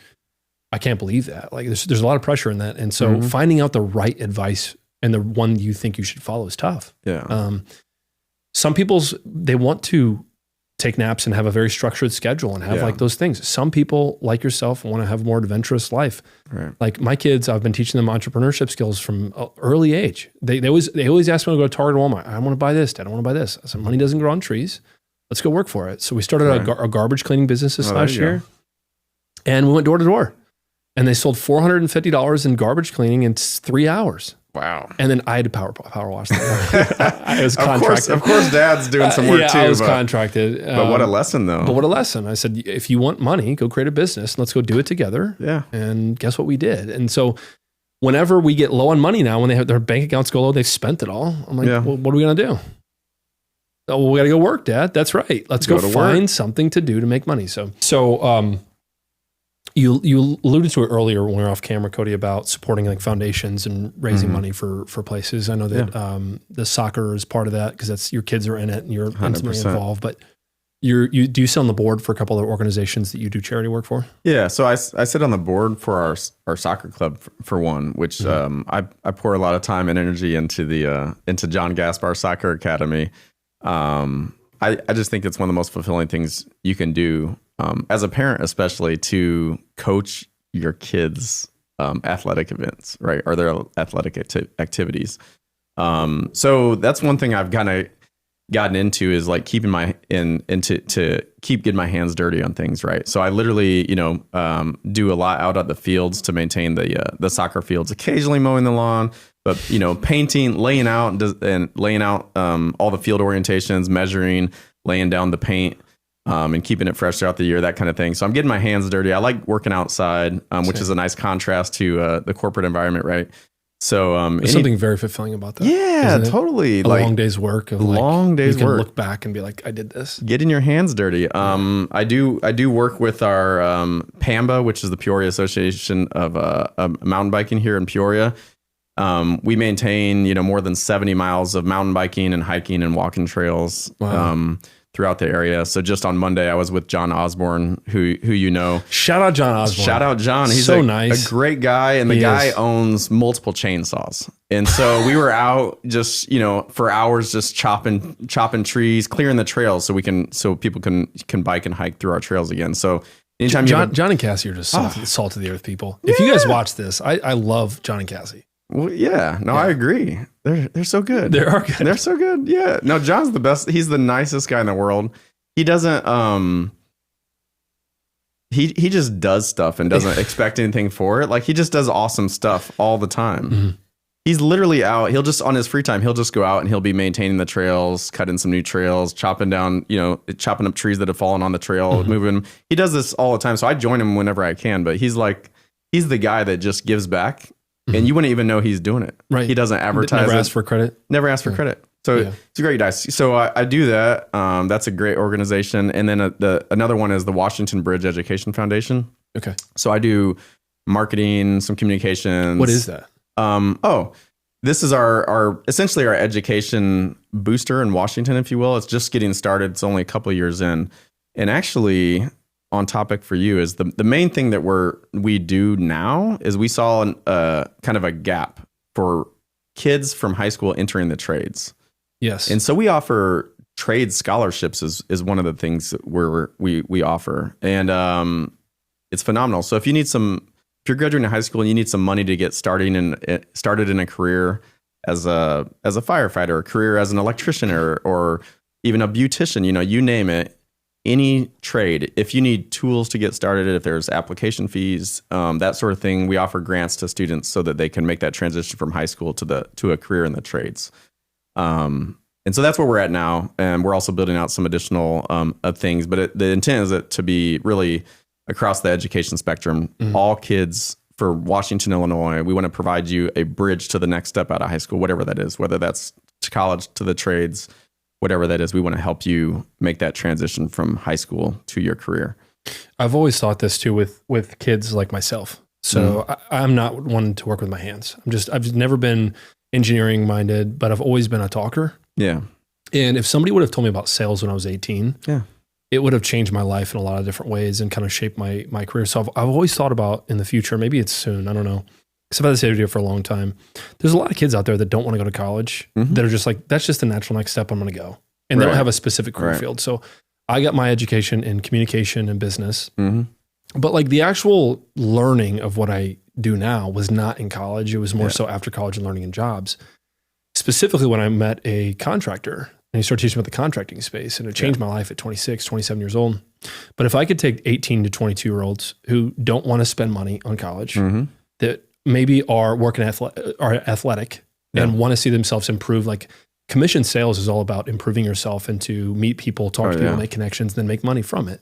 I can't believe that. Like, there's a lot of pressure in that. And so finding out the right advice and the one you think you should follow is tough. Yeah. Some they want to take naps and have a very structured schedule and have like those things. Some people like yourself want to have a more adventurous life. Right. Like my kids, I've been teaching them entrepreneurship skills from early age. They always ask me to go to Target or Walmart. I want to buy this, Dad. I want to buy this. I said, money doesn't grow on trees. Let's go work for it. So we started a garbage cleaning business this last year, and we went door to door, and they sold $450 in garbage cleaning in 3 hours. Wow. And then I had to power wash them. I was contracted. Of course, Dad's doing some work too. I was contracted. But what a lesson, though. But what a lesson. I said, if you want money, go create a business. Let's go do it together. Yeah. And guess what we did? And so whenever we get low on money now, when they have their bank accounts go low, they've spent it all. I'm like, well, what are we going to do? Oh, well, we got to go work, Dad. That's right. Let's go find something to do to make money. So you alluded to it earlier when we were off camera, Cody, about supporting like foundations and raising money for places. I know that the soccer is part of that because that's your kids are in it and you're 100%. Intimately involved. But you sit on the board for a couple of organizations that you do charity work for? Yeah. So I sit on the board for our soccer club for one, which I pour a lot of time and energy into John Gaspar Soccer Academy. I just think it's one of the most fulfilling things you can do as a parent, especially to coach your kids' athletic events, right? Or their athletic activities. So that's one thing I've kind of gotten into is like keeping to keep getting my hands dirty on things, right? So I literally, do a lot out at the fields to maintain the soccer fields, occasionally mowing the lawn, but painting, laying out all the field orientations, measuring, laying down the paint, and keeping it fresh throughout the year, that kind of thing. So I'm getting my hands dirty. I like working outside, which is a nice contrast to the corporate environment, right? So there's something very fulfilling about that. Yeah, totally. A long day's work. Long day's work. Look back and be like, I did this. Getting your hands dirty. I do work with our PAMBA, which is the Peoria Association of Mountain Biking here in Peoria. We maintain more than 70 miles of mountain biking and hiking and walking trails. Wow. Throughout the area. So just on Monday, I was with John Osborne, who you know. Shout out John Osborne. Shout out John. He's so nice. A great guy, and the guy owns multiple chainsaws. And so we were out just for hours, just chopping trees, clearing the trails, so people can bike and hike through our trails again. So anytime John and Cassie are just salt of the earth people. If you guys watch this, I love John and Cassie. Well, yeah, no, I agree. They're so good. They are good. They're so good. Yeah. No, John's the best. He's the nicest guy in the world. He doesn't, he just does stuff and doesn't expect anything for it. Like he just does awesome stuff all the time. Mm-hmm. He's literally out. He'll just, on his free time, he'll just go out and he'll be maintaining the trails, cutting some new trails, chopping up trees that have fallen on the trail, moving. He does this all the time. So I join him whenever I can, but he's the guy that just gives back. And you wouldn't even know he's doing it. Right. He doesn't advertise. Never ask for credit. Never ask for credit. So it's a great guy. So I do that. That's a great organization. And then another one is the Washington Bridge Education Foundation. Okay. So I do marketing, some communications. What is that? This is our essentially our education booster in Washington, if you will. It's just getting started. It's only a couple of years in. And actually, on topic for you is the main thing that we do now is we saw kind of a gap for kids from high school entering the trades. Yes. And so we offer trade scholarships is one of the things that we offer. And it's phenomenal. So if you're graduating high school and you need some money to get started in a career as a firefighter, a career as an electrician or even a beautician, you name it. Any trade, if you need tools to get started, if there's application fees, that sort of thing, we offer grants to students so that they can make that transition from high school to a career in the trades. And so that's where we're at now. And we're also building out some additional things. But the intent is to be really across the education spectrum. All kids for Washington, Illinois, we want to provide you a bridge to the next step out of high school, whatever that is, whether that's to college, to the trades, whatever that is. We want to help you make that transition from high school to your career. I've always thought this too with kids like myself. So I'm not one to work with my hands. I've never been engineering minded, but I've always been a talker. Yeah. And if somebody would have told me about sales when I was 18, it would have changed my life in a lot of different ways and kind of shaped my career. So I've always thought about in the future, maybe it's soon, I don't know. Because I've had this idea for a long time. There's a lot of kids out there that don't want to go to college that are just like, that's just the natural next step. I'm going to go. And they don't have a specific career field. So I got my education in communication and business. But like the actual learning of what I do now was not in college. It was more so after college and learning in jobs. Specifically when I met a contractor and he started teaching about the contracting space, and it changed my life at 26, 27 years old. But if I could take 18 to 22-year-olds who don't want to spend money on college, that maybe are working are athletic and want to see themselves improve, like commission sales is all about improving yourself and to meet people, talk to people, make connections, then make money from it.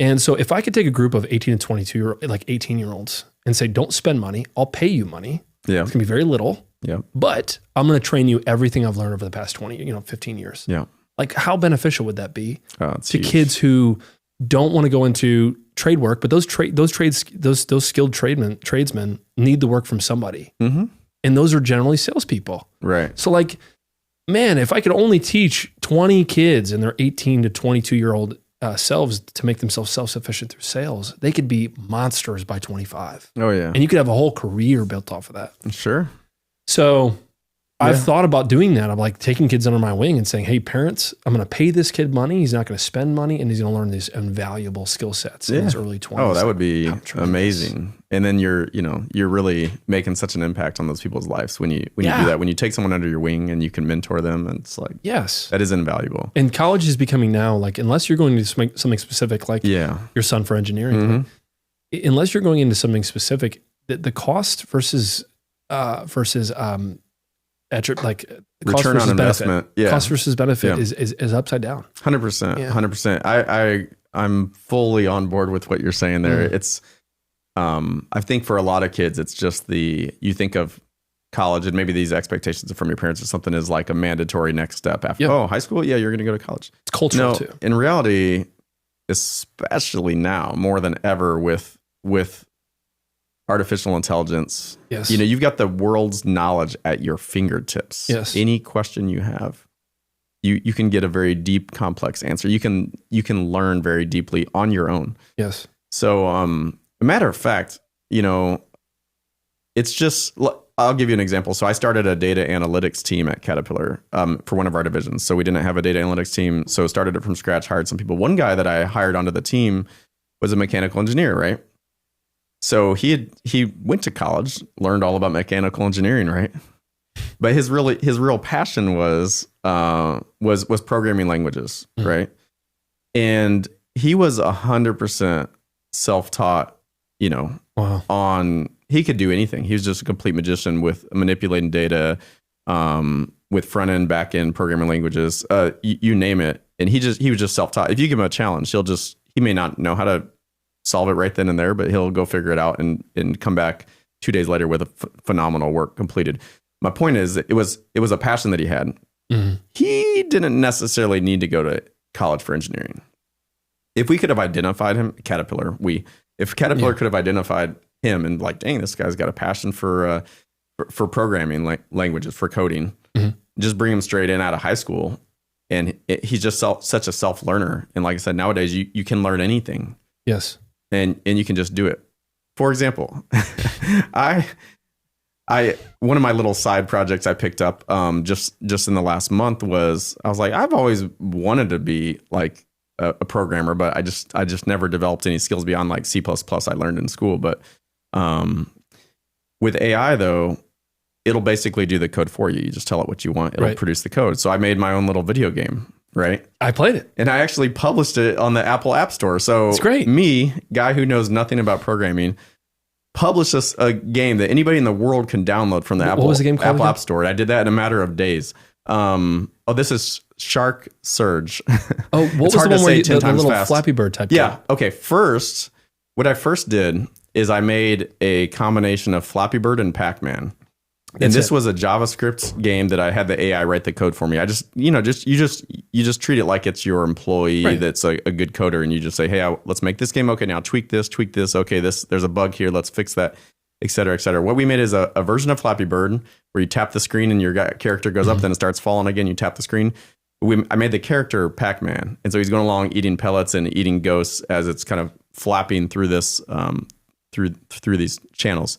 And so if I could take a group of 18 to 22, like 18-year-olds and say, don't spend money, I'll pay you money. Yeah. It's going to be very little. Yeah. But I'm going to train you everything I've learned over the past 15 years. Yeah. Like how beneficial would that be to huge. Kids who don't want to go into trade work, but those skilled tradesmen need the work from somebody. And those are generally salespeople. Right. So like, man, if I could only teach 20 kids and their 18 to 22-year-old selves to make themselves self-sufficient through sales, they could be monsters by 25. Oh yeah. And you could have a whole career built off of that. Sure. So I've thought about doing that. I'm like taking kids under my wing and saying, hey, parents, I'm going to pay this kid money. He's not going to spend money, and he's going to learn these invaluable skill sets in his early 20s. Oh, that would be amazing. And then you're really making such an impact on those people's lives when you do that. When you take someone under your wing and you can mentor them, and it's like, that is invaluable. And college is becoming now, like, unless you're going to something specific, like your son for engineering, unless you're going into something specific, the cost versus return on investment, cost versus benefit is upside down. 100%, 100%. I'm fully on board with what you're saying there. It's, I think for a lot of kids, it's just you think of college and maybe these expectations from your parents or something is like a mandatory next step after, high school. Yeah, you're going to go to college. It's cultural too. In reality, especially now more than ever with artificial intelligence. Yes. You've got the world's knowledge at your fingertips. Yes. Any question you have, you can get a very deep, complex answer. You can learn very deeply on your own. Yes. So, a matter of fact, it's just, I'll give you an example. So I started a data analytics team at Caterpillar for one of our divisions. So we didn't have a data analytics team. So started it from scratch, hired some people. One guy that I hired onto the team was a mechanical engineer, right? So he went to college, learned all about mechanical engineering, right? But his real passion was programming languages, right? And he was 100% self-taught, he could do anything. He was just a complete magician with manipulating data, with front end, back end programming languages, you name it. And he was just self-taught. If you give him a challenge, he may not know how to solve it right then and there, but he'll go figure it out and come back 2 days later with a phenomenal work completed. My point is, it was a passion that he had. He didn't necessarily need to go to college for engineering. If we could have identified him, if Caterpillar could have identified him and like, dang, this guy's got a passion for programming languages, for coding, just bring him straight in out of high school. And he's just such a self-learner. And like I said, nowadays you can learn anything. Yes. And you can just do it. For example, one of my little side projects I picked up just in the last month was, I was like, I've always wanted to be like a programmer, but I just never developed any skills beyond like C++ I learned in school. But with AI though, it'll basically do the code for you. You just tell it what you want. It'll produce the code. So I made my own little video game. Right. I played it. And I actually published it on the Apple App Store. So it's great. Me, guy who knows nothing about programming, published a game that anybody in the world can download from the Apple App Store. And I did that in a matter of days. This is Shark Surge. Oh, what was the one where the little fast. Flappy Bird type? Yeah. Game? Okay. What I first did is I made a combination of Flappy Bird and Pac-Man. And this was a JavaScript game that I had the AI write the code for me. I just, you just treat it like it's your employee that's a good coder, and you just say, hey, let's make this game. Okay, now tweak this. Okay, there's a bug here. Let's fix that, et cetera, et cetera. What we made is a version of Flappy Bird where you tap the screen and your character goes up, then it starts falling again. You tap the screen. I made the character Pac-Man, and so he's going along eating pellets and eating ghosts as it's kind of flapping through this through these channels.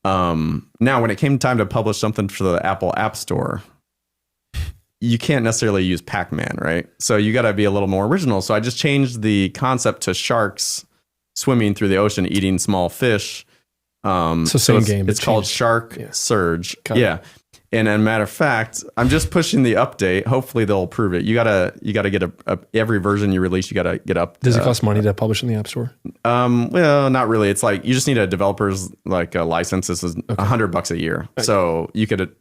Now, when it came time to publish something for the Apple App Store, you can't necessarily use Pac-Man, right? So you got to be a little more original. So I just changed the concept to sharks swimming through the ocean, eating small fish. So same game. It's called Shark Surge. Yeah. And as a matter of fact, I'm just pushing the update. Hopefully they'll approve it. You gotta get every version you release, you gotta get up. Does it cost money to publish in the App Store? Well, not really. It's like you just need a developer's license. This is $100 a year. Right. So you could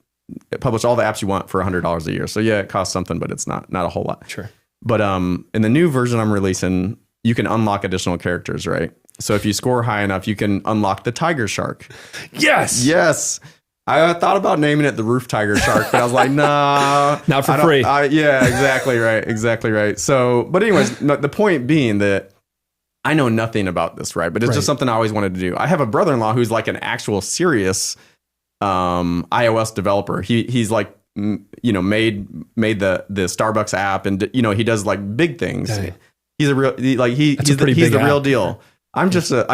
publish all the apps you want for $100 a year. So yeah, it costs something, but it's not a whole lot. Sure. But in the new version I'm releasing, you can unlock additional characters, right? So if you score high enough, you can unlock the tiger shark. Yes. I thought about naming it the roof tiger shark, but I was like, nah. Not for free. Yeah, exactly right. So, but anyways, the point being that I know nothing about this, right? But it's just something I always wanted to do. I have a brother-in-law who's like an actual serious iOS developer. He's like, made the Starbucks app, and he does like big things. Dang. He's a real he's the real deal. I'm just a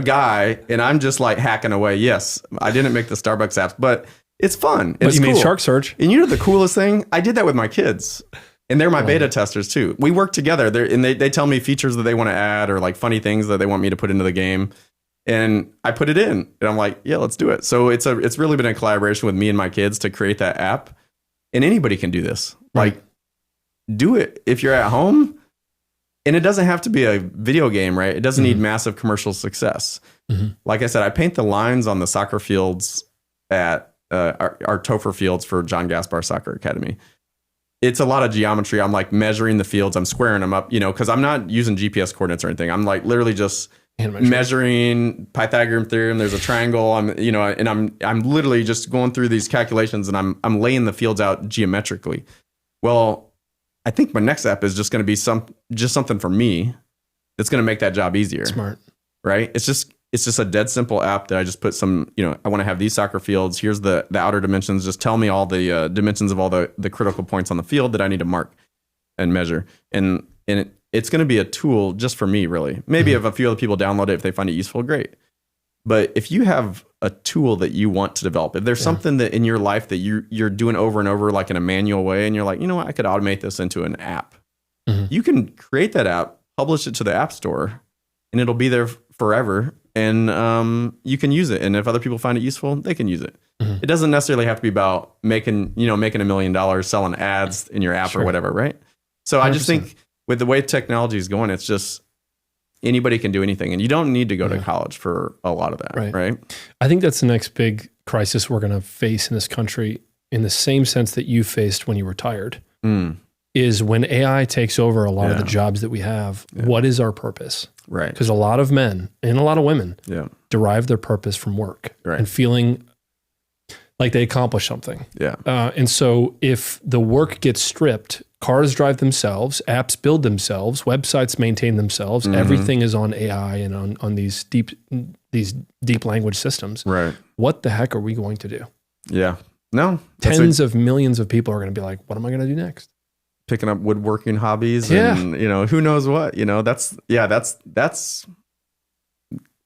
guy, and I'm just like hacking away. Yes, I didn't make the Starbucks apps, but it's fun. It's made Shark Search. And the coolest thing? I did that with my kids, and they're my beta testers too. We work together. They tell me features that they want to add or like funny things that they want me to put into the game, and I put it in, and I'm like, yeah, let's do it. So it's really been a collaboration with me and my kids to create that app, and anybody can do this. Right. Like, do it if you're at home. And it doesn't have to be a video game, right? It doesn't need massive commercial success. Mm-hmm. Like I said, I paint the lines on the soccer fields at our Topher fields for John Gaspar Soccer Academy. It's a lot of geometry. I'm like measuring the fields. I'm squaring them up, because I'm not using GPS coordinates or anything. I'm like literally just measuring Pythagorean theorem. There's a triangle. I'm literally just going through these calculations, and I'm laying the fields out geometrically. Well, I think my next app is just going to be something for me that's going to make that job easier. Smart. Right? It's just a dead simple app that I just put some, I want to have these soccer fields. Here's the outer dimensions. Just tell me all the dimensions of all the critical points on the field that I need to mark and measure. And it's going to be a tool just for me, really. Maybe if a few other people download it, if they find it useful, great. But if you have a tool that you want to develop, if there's something that in your life that you're doing over and over, like in a manual way, and you're like, you know what, I could automate this into an app. Mm-hmm. You can create that app, publish it to the App Store, and it'll be there forever. And you can use it. And if other people find it useful, they can use it. Mm-hmm. It doesn't necessarily have to be about making $1 million selling ads in your app or whatever, right? So 100%. I just think with the way technology is going, it's just anybody can do anything, and you don't need to go to college for a lot of that, right? I think that's the next big crisis we're going to face in this country, in the same sense that you faced when you retired, is when AI takes over a lot of the jobs that we have. What is our purpose? Right. Because a lot of men and a lot of women derive their purpose from work and feeling like they accomplished something. Yeah. And so if the work gets stripped, cars drive themselves, apps build themselves, websites maintain themselves. Everything is on AI and on these deep language systems. Right. What the heck are we going to do? Yeah. No. Tens of millions of people are going to be like, what am I going to do next? Picking up woodworking hobbies and, who knows what, that's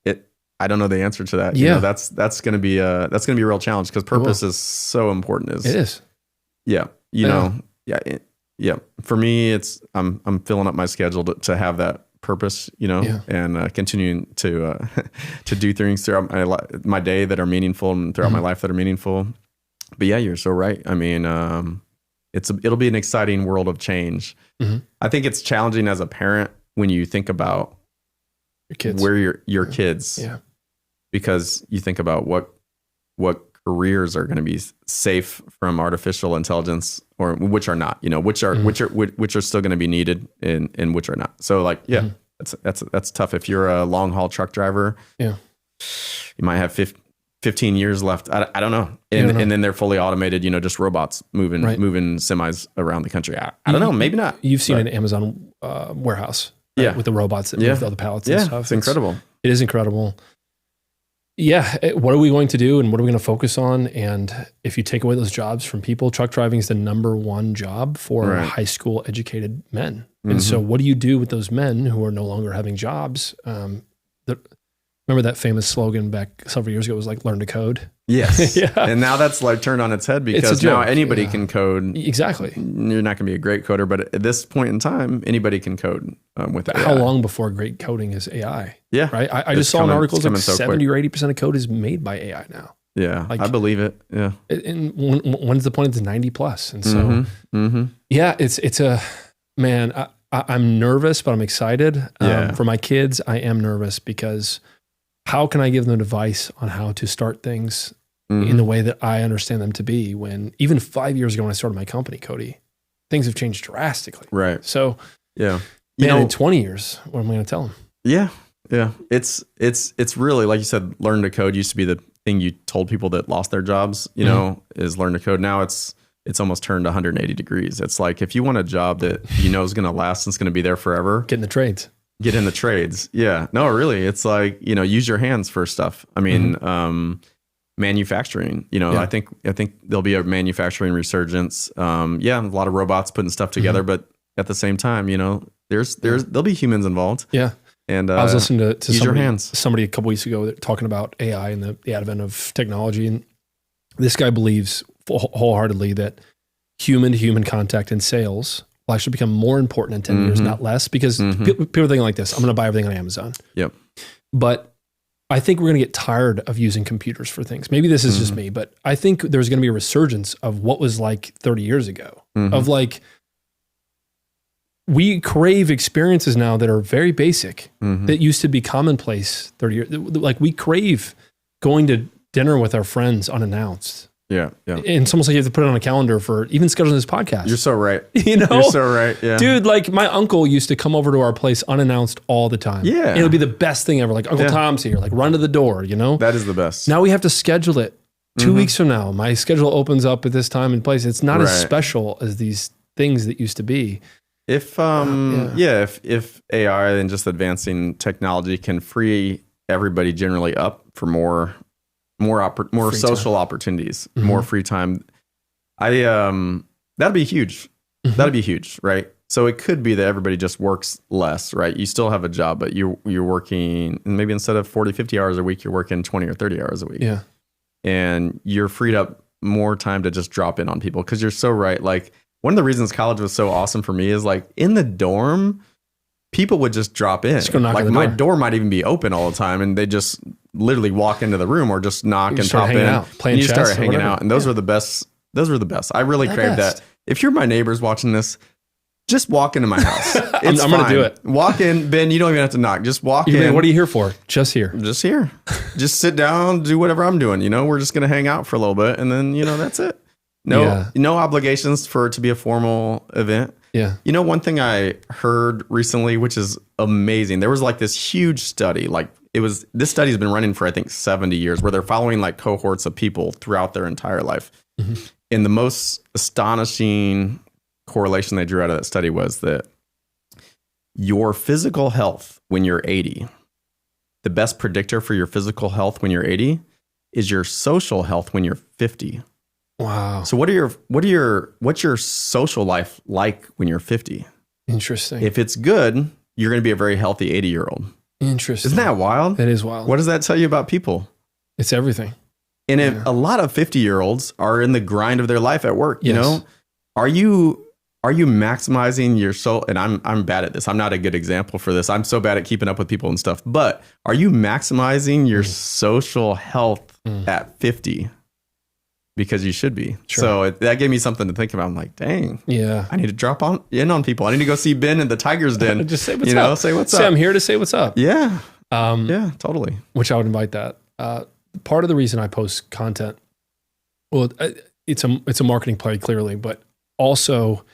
it. I don't know the answer to that. Yeah. That's going to be a real challenge, because purpose is so important. It is. Yeah. Yeah. For me, I'm filling up my schedule to have that purpose, and continuing to do things throughout my day that are meaningful and throughout my life that are meaningful. But yeah, you're so right. I mean, it'll be an exciting world of change. Mm-hmm. I think it's challenging as a parent when you think about your kids, where your kids, because you think about what careers are going to be safe from artificial intelligence, or which are not, which are still going to be needed and which are not. So that's tough. If you're a long haul truck driver, you might have 15 years left. I don't know. And then they're fully automated, just robots moving semis around the country. I don't know. Maybe not. You've seen an Amazon warehouse with the robots that move all the pallets and stuff. It's incredible. It is incredible. Yeah. What are we going to do, and what are we going to focus on? And if you take away those jobs from people, truck driving is the number one job for high school educated men. And so what do you do with those men who are no longer having jobs? Remember that famous slogan back several years ago was like, learn to code? Yes. And now that's like turned on its head, because now anybody can code. Exactly. You're not going to be a great coder, but at this point in time, anybody can code with AI. How long before great coding is AI? Yeah. Right. I just saw an article like 70 or 80% of code is made by AI now. Yeah. Like, I believe it. Yeah. And when's the point? It's 90 plus. And so, yeah, it's a, man, I'm nervous, but I'm excited. For my kids, I am nervous because how can I give them advice on how to start things in the way that I understand them to be, when even 5 years ago when I started my company, Cody, things have changed drastically. Right. So, yeah, in 20 years, what am I going to tell them? Yeah. Yeah. It's really, like you said, learn to code used to be the thing you told people that lost their jobs, is learn to code. Now it's almost turned 180 degrees. It's like, if you want a job that is going to last and it's going to be there forever, get in the trades. Get in the trades. Yeah. No, really. It's like, use your hands for stuff. I mean, manufacturing, I think there'll be a manufacturing resurgence. A lot of robots putting stuff together, but at the same time, there'll be humans involved. Yeah. And I was listening to somebody a couple weeks ago talking about AI and the advent of technology. And this guy believes wholeheartedly that human to human contact in sales will actually become more important in 10 years, not less, because people are thinking like this: I'm going to buy everything on Amazon. Yep. But I think we're going to get tired of using computers for things. Maybe this is just me, but I think there's going to be a resurgence of what was like 30 years ago, of like, we crave experiences now that are very basic, that used to be commonplace 30 years. Like, we crave going to dinner with our friends unannounced. Yeah. Yeah. And it's almost like you have to put it on a calendar for even scheduling this podcast. You're so right. You're so right. Yeah. Dude, like, my uncle used to come over to our place unannounced all the time. Yeah. And it would be the best thing ever. Like, Uncle Tom's here, like, run to the door, That is the best. Now we have to schedule it 2 weeks from now. My schedule opens up at this time and place. It's not as special as these things that used to be. If if AI and just advancing technology can free everybody generally up for more free social opportunities, more free time, that'd be huge. That'd be huge, right? So it could be that everybody just works less, right? You still have a job, but you're working, and maybe instead of 40, 50 hours a week, you're working 20 or 30 hours a week. Yeah. And you're freed up more time to just drop in on people, because you're so right. Like, one of the reasons college was so awesome for me is, like, in the dorm, people would just drop in. Like, my door might even be open all the time, and they just literally walk into the room or just knock and pop in. Playing and you chess start hanging out. And those were the best. Those were the best. I really crave that. If you're my neighbors watching this, just walk into my house. I'm going to do it. Walk in, Ben. You don't even have to knock. Just walk in. Like, what are you here for? Just here. Just here. Just sit down, do whatever I'm doing. We're just going to hang out for a little bit, and then, that's it. No obligations for it to be a formal event. Yeah. One thing I heard recently, which is amazing. There was like this huge study, this study has been running for, I think, 70 years, where they're following like cohorts of people throughout their entire life. And the most astonishing correlation they drew out of that study was that your physical health when you're 80, the best predictor for your physical health when you're 80 is your social health when you're 50. Wow. So what's your social life like when you're 50? Interesting. If it's good, you're going to be a very healthy 80-year-old. Interesting. Isn't that wild? That is wild. What does that tell you about people? It's everything. And if a lot of 50-year-olds are in the grind of their life at work, are you maximizing your soul? And I'm bad at this. I'm not a good example for this. I'm so bad at keeping up with people and stuff. But are you maximizing your social health at 50? Because you should be. Sure. So that gave me something to think about. I'm like, dang. Yeah. I need to drop in on people. I need to go see Ben in the Tiger's Den. Just say what's up. Say what's up. I'm here to say what's up. Yeah. Yeah, totally. Which I would invite that. Part of the reason I post content, well, it's a marketing play clearly, but also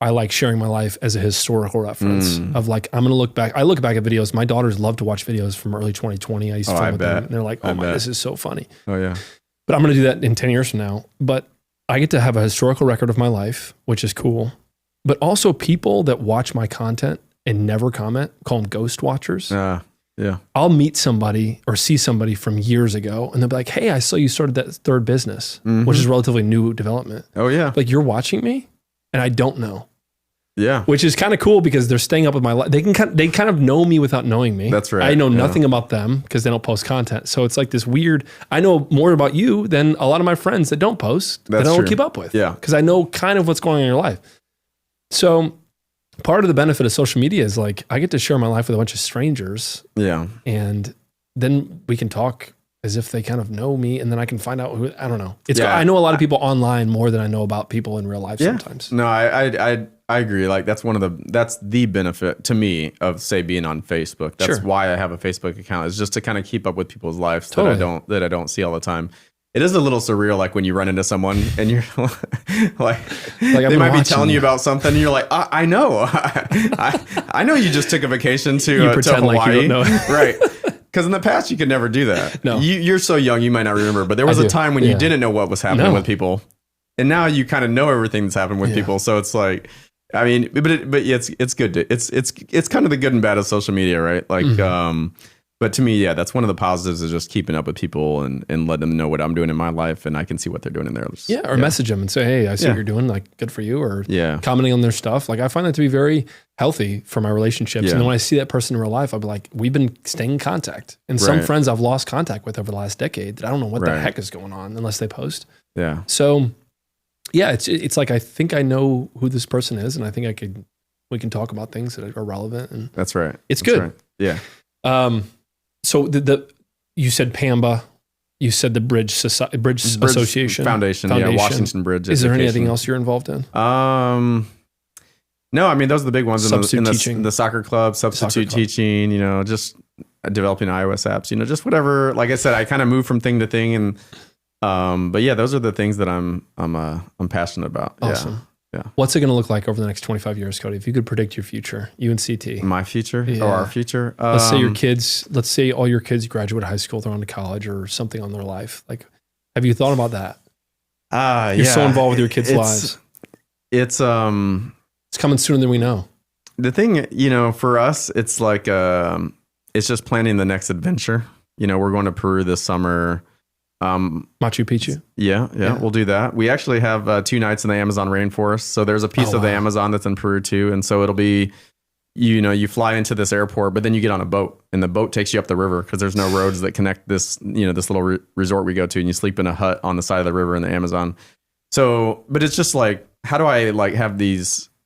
I like sharing my life as a historical reference of like, I'm going to look back. I look back at videos. My daughters love to watch videos from early 2020. I used to film with them, and they're like, this is so funny. Oh yeah. But I'm going to do that in 10 years from now. But I get to have a historical record of my life, which is cool. But also people that watch my content and never comment, call them ghost watchers. Yeah. I'll meet somebody or see somebody from years ago, and they'll be like, hey, I saw you started that third business, which is a relatively new development. Oh yeah. Like, you're watching me and I don't know. Yeah. Which is kind of cool because they're staying up with my life. They kind of know me without knowing me. That's right. I know nothing about them because they don't post content. So it's like this weird, I know more about you than a lot of my friends that don't post, that I don't keep up with. Yeah. Because I know kind of what's going on in your life. So part of the benefit of social media is like, I get to share my life with a bunch of strangers. Yeah. And then we can talk as if they kind of know me, and then I can find out who, I don't know. I know a lot of people online more than I know about people in real life sometimes. No, I agree. Like that's the benefit to me of, say, being on Facebook. That's why I have a Facebook account, is just to kind of keep up with people's lives that I don't see all the time. It is a little surreal, like when you run into someone and you're like they might be telling you about something, and you're like, I know, I know you just took a vacation to Hawaii, like you don't know. Right? Because in the past you could never do that. No, you're so young, you might not remember, but there was a time when you didn't know what was happening with people, and now you kind of know everything that's happened with people. So it's like, I mean, but it's good. It's kind of the good and bad of social media, right? Like, but to me, that's one of the positives, is just keeping up with people and letting them know what I'm doing in my life, and I can see what they're doing in theirs. Yeah, or message them and say, hey, I see what you're doing, like, good for you, or commenting on their stuff. Like, I find that to be very healthy for my relationships. And then when I see that person in real life, I'll be like, we've been staying in contact. And some friends I've lost contact with over the last decade that I don't know what the heck is going on unless they post. Yeah. So, it's like, I think I know who this person is, and I think we can talk about things that are relevant. And that's right. It's good. Right. Yeah. So you said PAMBA, you said the Bridge Association Foundation, Washington Bridge. Is there anything else you're involved in? No, I mean, those are the big ones. In the soccer club, substitute teaching, just developing iOS apps, just whatever. Like I said, I kind of move from thing to thing, and but those are the things that I'm passionate about. Awesome. Yeah. What's it going to look like over the next 25 years, Cody? If you could predict your future, you and CT. My future or our future? Let's say all your kids graduate high school, they're on to college or something on their life. Like, have you thought about that? You're so involved with your kids' lives. It's coming sooner than we know. The thing, for us, it's like, it's just planning the next adventure. We're going to Peru this summer. Machu Picchu. Yeah, we'll do that. We actually have 2 nights in the Amazon rainforest. So there's a piece of the Amazon that's in Peru too. And so it'll be, you fly into this airport, but then you get on a boat, and the boat takes you up the river, because there's no roads that connect this, this little resort we go to, and you sleep in a hut on the side of the river in the Amazon. So, but it's just like, how do I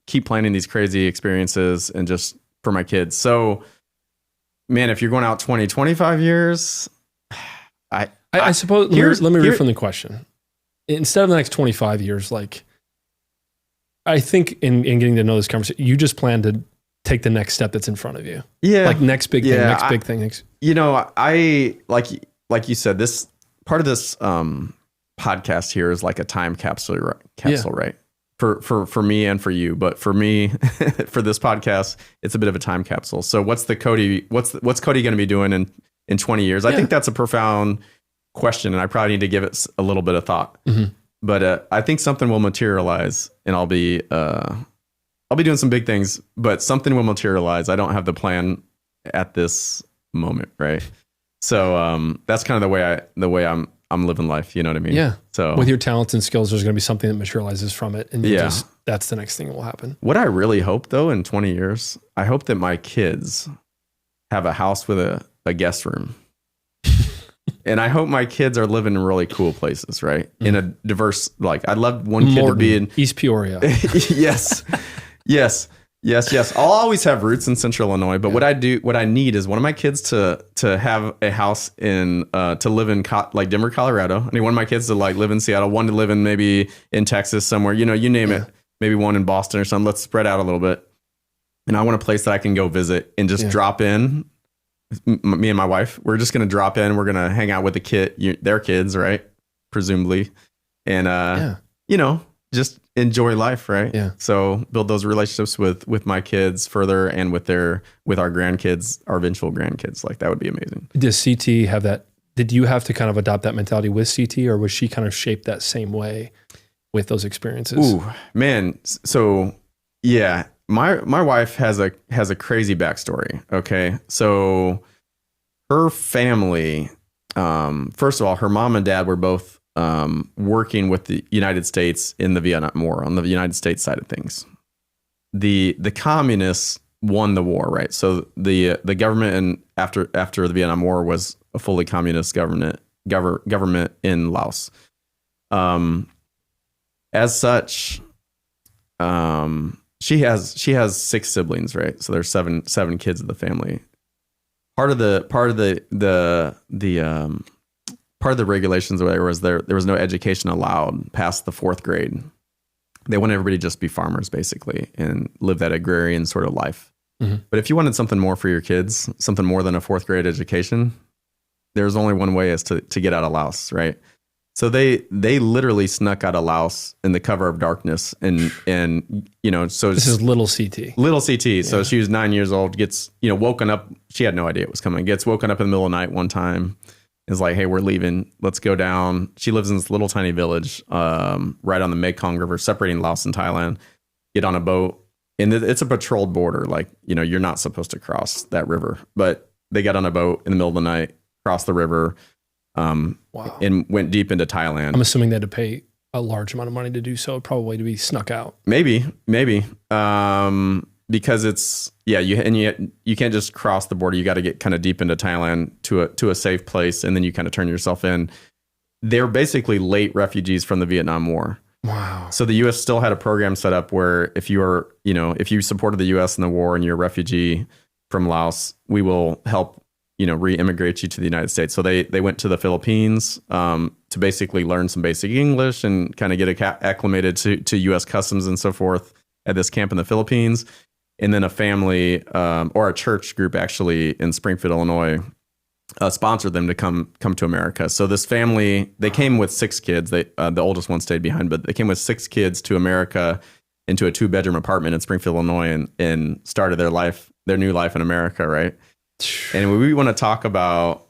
keep planning these crazy experiences and just for my kids? So, man, if you're going out 20, 25 years, I suppose, let me reframe the question. Instead of the next 25 years, like, I think in getting to know this conversation, you just plan to take the next step that's in front of you. Yeah. Like, next big thing. I, like you said, this part of this podcast here is like a time capsule, right? For me and for you, but for me, for this podcast, it's a bit of a time capsule. So what's Cody going to be doing in 20 years? I think that's a profound question, and I probably need to give it a little bit of thought. Mm-hmm. But I think something will materialize, and I'll be doing some big things, but something will materialize. I don't have the plan at this moment, right? So that's kind of the way I'm living life. You know what I mean? Yeah. So with your talents and skills, there's going to be something that materializes from it, and that's the next thing that will happen. What I really hope, though, in 20 years, I hope that my kids have a house with a guest room. And I hope my kids are living in really cool places, right? Mm. In a diverse, like, I'd love one kid to be in East Peoria. Yes. I'll always have roots in Central Illinois, but what I need is one of my kids to have a house to live in like Denver, Colorado. I need one of my kids to like live in Seattle, one to live in maybe in Texas somewhere, you name it, maybe one in Boston or something. Let's spread out a little bit. And I want a place that I can go visit and just drop in. Me and my wife, we're just going to drop in. We're going to hang out with their kids, right? Presumably. And, just enjoy life, right? Yeah. So build those relationships with my kids further, and with our grandkids, our eventual grandkids. Like, that would be amazing. Does CT have that? Did you have to kind of adopt that mentality with CT, or was she kind of shaped that same way with those experiences? Ooh, man. So yeah. My wife has a crazy backstory. Okay. So her family, first of all, her mom and dad were both working with the United States in the Vietnam War, on the United States side of things. The communists won the war, right? So the government after the Vietnam War was a fully communist government in Laos. As such, she has 6 siblings, right? So there's seven kids of the family. Part of the part of the regulations there was no education allowed past the 4th grade. They want everybody to just be farmers basically and live that agrarian sort of life. Mm-hmm. But if you wanted something more for your kids, something more than a 4th grade education, there's only one way is to get out of Laos, right? So they literally snuck out of Laos in the cover of darkness, and so this is little CT. Yeah. So she was 9 years old, gets woken up. She had no idea it was coming. Gets woken up in the middle of the night one time. Is like, hey, we're leaving. Let's go down. She lives in this little tiny village right on the Mekong River, separating Laos and Thailand. Get on a boat, and it's a patrolled border. Like, you're not supposed to cross that river, but they got on a boat in the middle of the night, crossed the river, and went deep into Thailand. I'm assuming they had to pay a large amount of money to do so, probably to be snuck out. Maybe. Because it's you can't just cross the border. You got to get kind of deep into Thailand to a safe place, and then you kind of turn yourself in. They're basically late refugees from the Vietnam War. Wow. So the U.S. still had a program set up where if you supported the U.S. in the war and you're a refugee from Laos, we will help re-immigrate you to the United States. So they went to the Philippines to basically learn some basic English and kind of get acclimated to U.S. customs and so forth at this camp in the Philippines. And then a family or a church group actually in Springfield, Illinois, sponsored them to come to America. So this family, they came with 6 kids. The oldest one stayed behind, but they came with 6 kids to America into a 2-bedroom apartment in Springfield, Illinois, and started their new life in America, right? And we want to talk about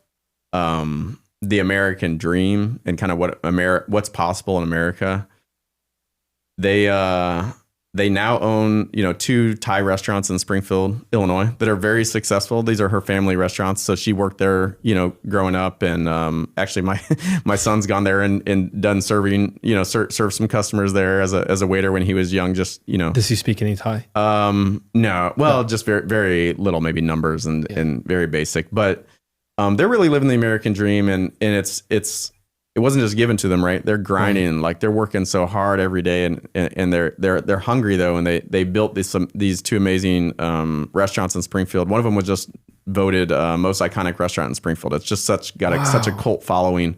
the American dream and kind of what's possible in America. They now own, 2 Thai restaurants in Springfield, Illinois that are very successful. These are her family restaurants. So she worked there, growing up. And actually my son's gone there and done serving, served some customers there as a waiter when he was young, just, Does he speak any Thai? No. Well, just very, very little, maybe numbers and very basic. But they're really living the American dream. And it wasn't just given to them, right? They're grinding, like they're working so hard every day, and they're hungry though, and they built these 2 amazing restaurants in Springfield. One of them was just voted most iconic restaurant in Springfield. It's just such a cult following.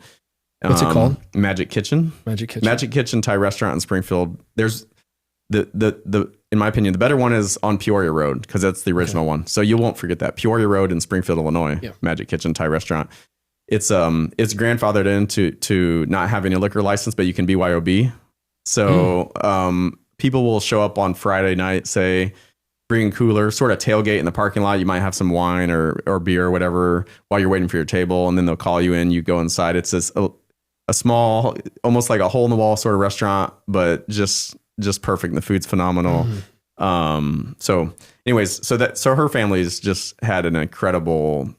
What's it called? Magic Kitchen. Magic Kitchen Thai restaurant in Springfield. There's the in my opinion, the better one is on Peoria Road because that's the original one. So you won't forget that Peoria Road in Springfield, Illinois. Yeah. Magic Kitchen Thai restaurant. It's grandfathered into not having a liquor license, but you can BYOB. So people will show up on Friday night, say, bring a cooler, sort of tailgate in the parking lot. You might have some wine or beer or whatever while you're waiting for your table, and then they'll call you in. You go inside. It's a small, almost like a hole in the wall sort of restaurant, but just perfect. And the food's phenomenal. So anyways, so her family's just had an incredible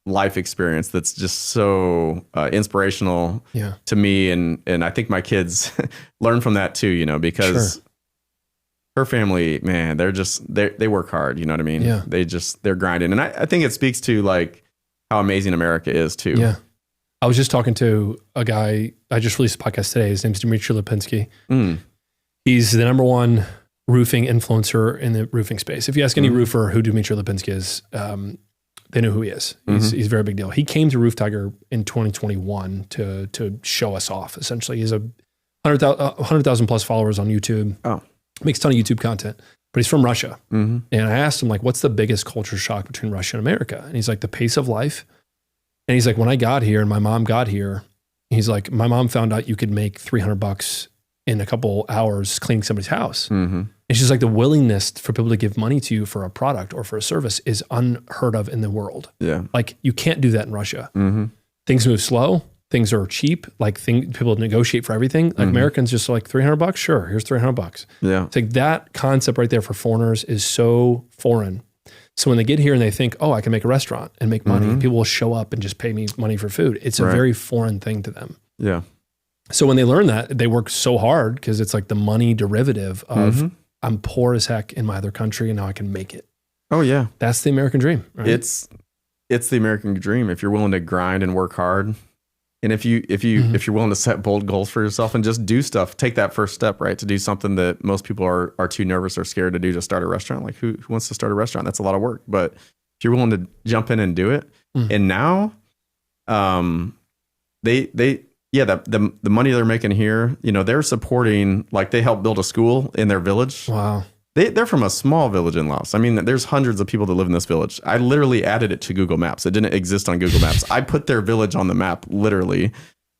life experience that's just so inspirational to me, and I think my kids learn from that too, because her family, man, they work hard, you know what I mean? Yeah. They're grinding, and I think it speaks to like how amazing America is too. Yeah. I was just talking to a guy, I just released a podcast today. His name's Dmitry Lipinski. He's the number 1 roofing influencer in the roofing space. If you ask any roofer who Dmitry Lipinski is, they know who he is. He's a very big deal. He came to Roof Tiger in 2021 to show us off. Essentially, he's a 100,000 plus followers on YouTube. Oh, makes a ton of YouTube content, but he's from Russia. And I asked him, like, what's the biggest culture shock between Russia and America? And he's like, the pace of life. And he's like, when I got here and my mom got here, he's like, my mom found out you could make $300 in a couple hours cleaning somebody's house. It's just like the willingness for people to give money to you for a product or for a service is unheard of in the world. Yeah. Like you can't do that in Russia. Things move slow. Things are cheap. Like people negotiate for everything. Like Americans just like $300. Sure. Here's $300. Yeah. It's like that concept right there for foreigners is so foreign. So when they get here and they think, oh, I can make a restaurant and make money, people will show up and just pay me money for food. It's a very foreign thing to them. Yeah. So when they learn that, they work so hard because it's like the money derivative of I'm poor as heck in my other country and now I can make it. Oh yeah. That's the American dream. Right? It's the American dream if you're willing to grind and work hard. And if you're willing to set bold goals for yourself and just do stuff, take that first step, right? To do something that most people are too nervous or scared to do, to start a restaurant. Like who wants to start a restaurant? That's a lot of work. But if you're willing to jump in and do it, and now, the money they're making here, they're supporting, like they helped build a school in their village. Wow. They're from a small village in Laos. I mean, there's hundreds of people that live in this village. I literally added it to Google Maps. It didn't exist on Google Maps. I put their village on the map, literally.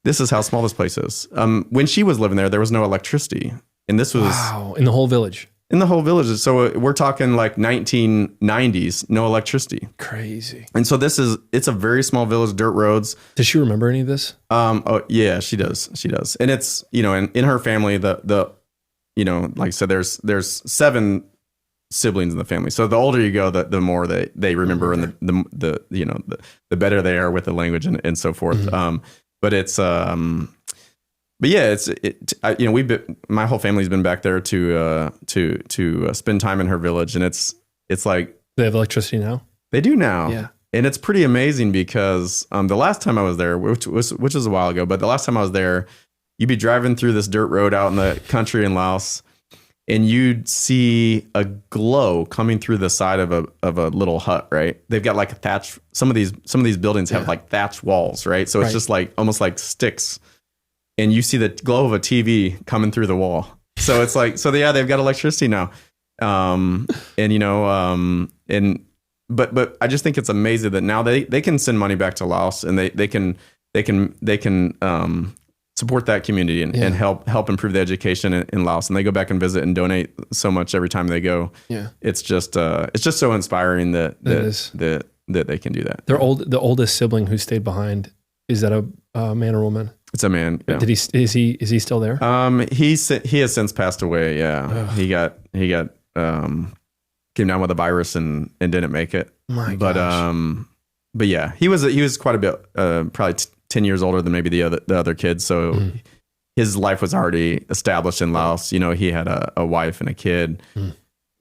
This is how small this place is. When she was living there, there was no electricity. And this was... Wow, in the whole village. In the whole village. So we're talking like 1990s, no electricity. Crazy. And so it's a very small village, dirt roads. Does she remember any of this? Oh yeah, she does. She does. And it's, in her family, like I said, there's 7 siblings in the family. So the older you go, the more they remember, and the better they are with the language and so forth. Mm-hmm. But yeah, my whole family's been back there to spend time in her village, and it's like they have electricity now. They do now. Yeah. And it's pretty amazing because the last time I was there, which was a while ago, but the last time I was there, you'd be driving through this dirt road out in the country in Laos, and you'd see a glow coming through the side of a little hut, right? They've got like a thatch. Some of these buildings have like thatch walls, right? So it's just like almost like sticks, and you see the glow of a TV coming through the wall. So it's like, they've got electricity now. But I just think it's amazing that now they can send money back to Laos, and they can support that community and help improve the education in Laos. And they go back and visit and donate so much every time they go. Yeah. It's just so inspiring that they can do that. The oldest sibling who stayed behind, is that a man or woman? It's a man. Yeah. Is he still there? He has since passed away. Yeah. Ugh. He got came down with a virus and didn't make it. My gosh. But yeah, he was quite a bit, probably 10 years older than maybe the other kids. So his life was already established in Laos. He had a wife and a kid.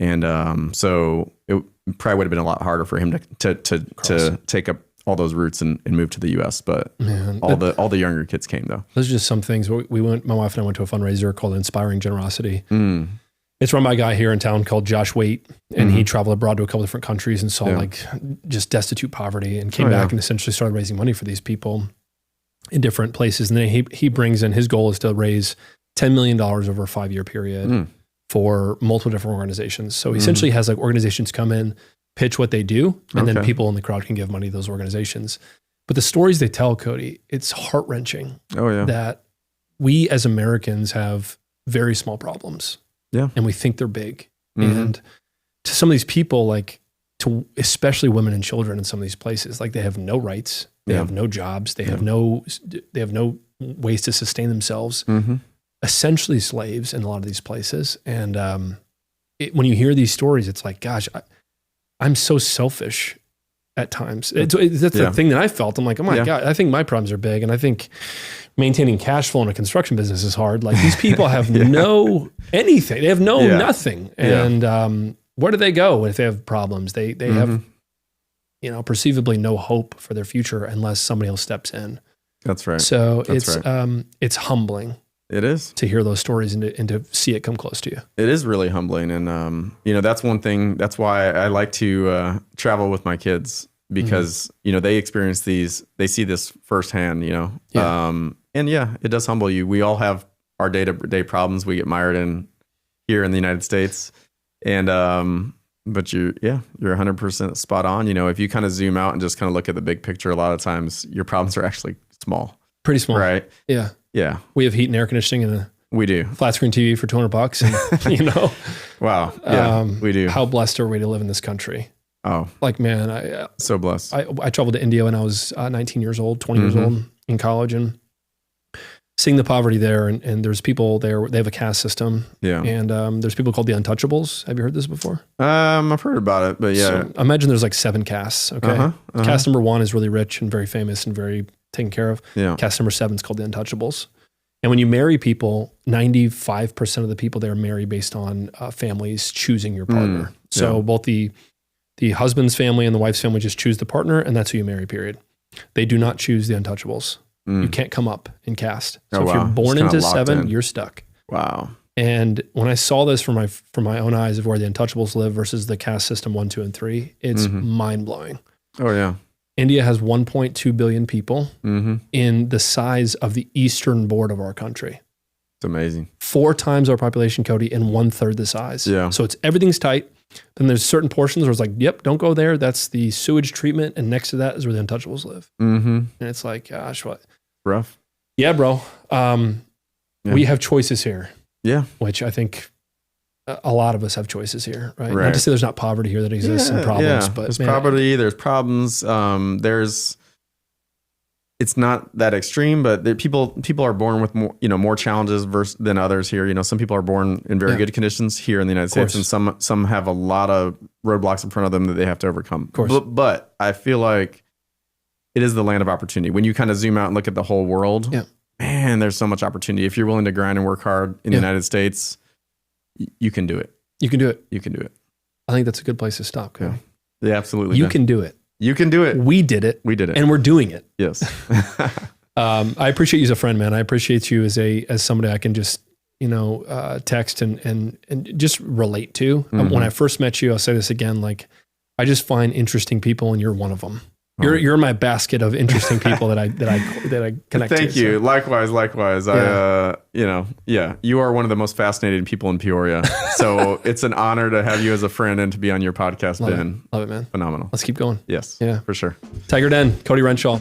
And so it probably would have been a lot harder for him to take up all those roots and move to the US. But all the younger kids came though. Those are just some things. My wife and I went to a fundraiser called Inspiring Generosity. It's run by a guy here in town called Josh Waite, and he traveled abroad to a couple different countries and saw like just destitute poverty, and came back and essentially started raising money for these people in different places. And then he brings in, his goal is to raise $10 million over a 5-year period for multiple different organizations. So he essentially has like organizations come in, pitch what they do, and then people in the crowd can give money to those organizations. But the stories they tell, Cody, it's heart-wrenching that we as Americans have very small problems. Yeah. And we think they're big. And to some of these people, like especially women and children in some of these places, like they have no rights, they have no jobs, they have no ways to sustain themselves, essentially slaves in a lot of these places. And when you hear these stories, it's like, gosh, I'm so selfish at times. That's the thing that I felt. I'm like, oh my God, I think my problems are big. And I think maintaining cash flow in a construction business is hard. Like these people have no anything. They have nothing. And where do they go if they have problems? They have, perceivably no hope for their future unless somebody else steps in. That's right. So it's humbling. It is to hear those stories and to see it come close to you. It is really humbling. And, that's one thing. That's why I like to travel with my kids, because, they experience they see this firsthand, and it does humble you. We all have our day-to-day problems we get mired in here in the United States. And, but you're 100% spot on. If you kind of zoom out and just kind of look at the big picture, a lot of times your problems are actually small. Pretty small. Right. Yeah. Yeah. We have heat and air conditioning and we do flat screen TV for $200 and wow. Yeah, we do. How blessed are we to live in this country? Oh, like, man, so blessed. I traveled to India when I was 19 years old, 20 years old in college, and seeing the poverty there. And there's people there, they have a caste system. Yeah. And there's people called the untouchables. Have you heard this before? I've heard about it, but yeah. So imagine there's like 7 castes. Okay. Caste number 1 is really rich and very famous and very taken care of. Yeah. Caste number 7 is called the untouchables. And when you marry people, 95% of the people there marry based on families choosing your partner. So both the husband's family and the wife's family just choose the partner, and that's who you marry, period. They do not choose the untouchables. You can't come up in caste. So if you're born into 7, you're stuck. Wow. And when I saw this from my own eyes of where the untouchables live versus the caste system 1, 2, and 3, it's mind blowing. Oh yeah. India has 1.2 billion people in the size of the eastern border of our country. It's amazing. 4 times our population, Cody, and 1/3 the size. Yeah. So everything's tight. Then there's certain portions where it's like, yep, don't go there. That's the sewage treatment. And next to that is where the untouchables live. And it's like, gosh, what? Rough. Yeah, bro. We have choices here. Yeah. Which I think a lot of us have choices here, right? Not to say there's not poverty here that exists and problems, but there's poverty, there's problems. It's not that extreme, but people are born with more challenges than others here. Some people are born in very good conditions here in the United States, and some have a lot of roadblocks in front of them that they have to overcome. Of course. But I feel like it is the land of opportunity. When you kind of zoom out and look at the whole world, man, there's so much opportunity. If you're willing to grind and work hard in the United States, you can do it. You can do it. You can do it. I think that's a good place to stop, Cody. Yeah, absolutely. You can do it. You can do it. We did it. We did it. And we're doing it. Yes. I appreciate you as a friend, man. I appreciate you as somebody I can just, text and just relate to. When I first met you, I'll say this again, like I just find interesting people and you're one of them. You're in my basket of interesting people that I connect to. Thank you. So. Likewise. Yeah. You are one of the most fascinating people in Peoria. So it's an honor to have you as a friend and to be on your podcast, Ben. Love it, man. Phenomenal. Let's keep going. Yes. Yeah. For sure. Tiger Den, Cody Renshaw.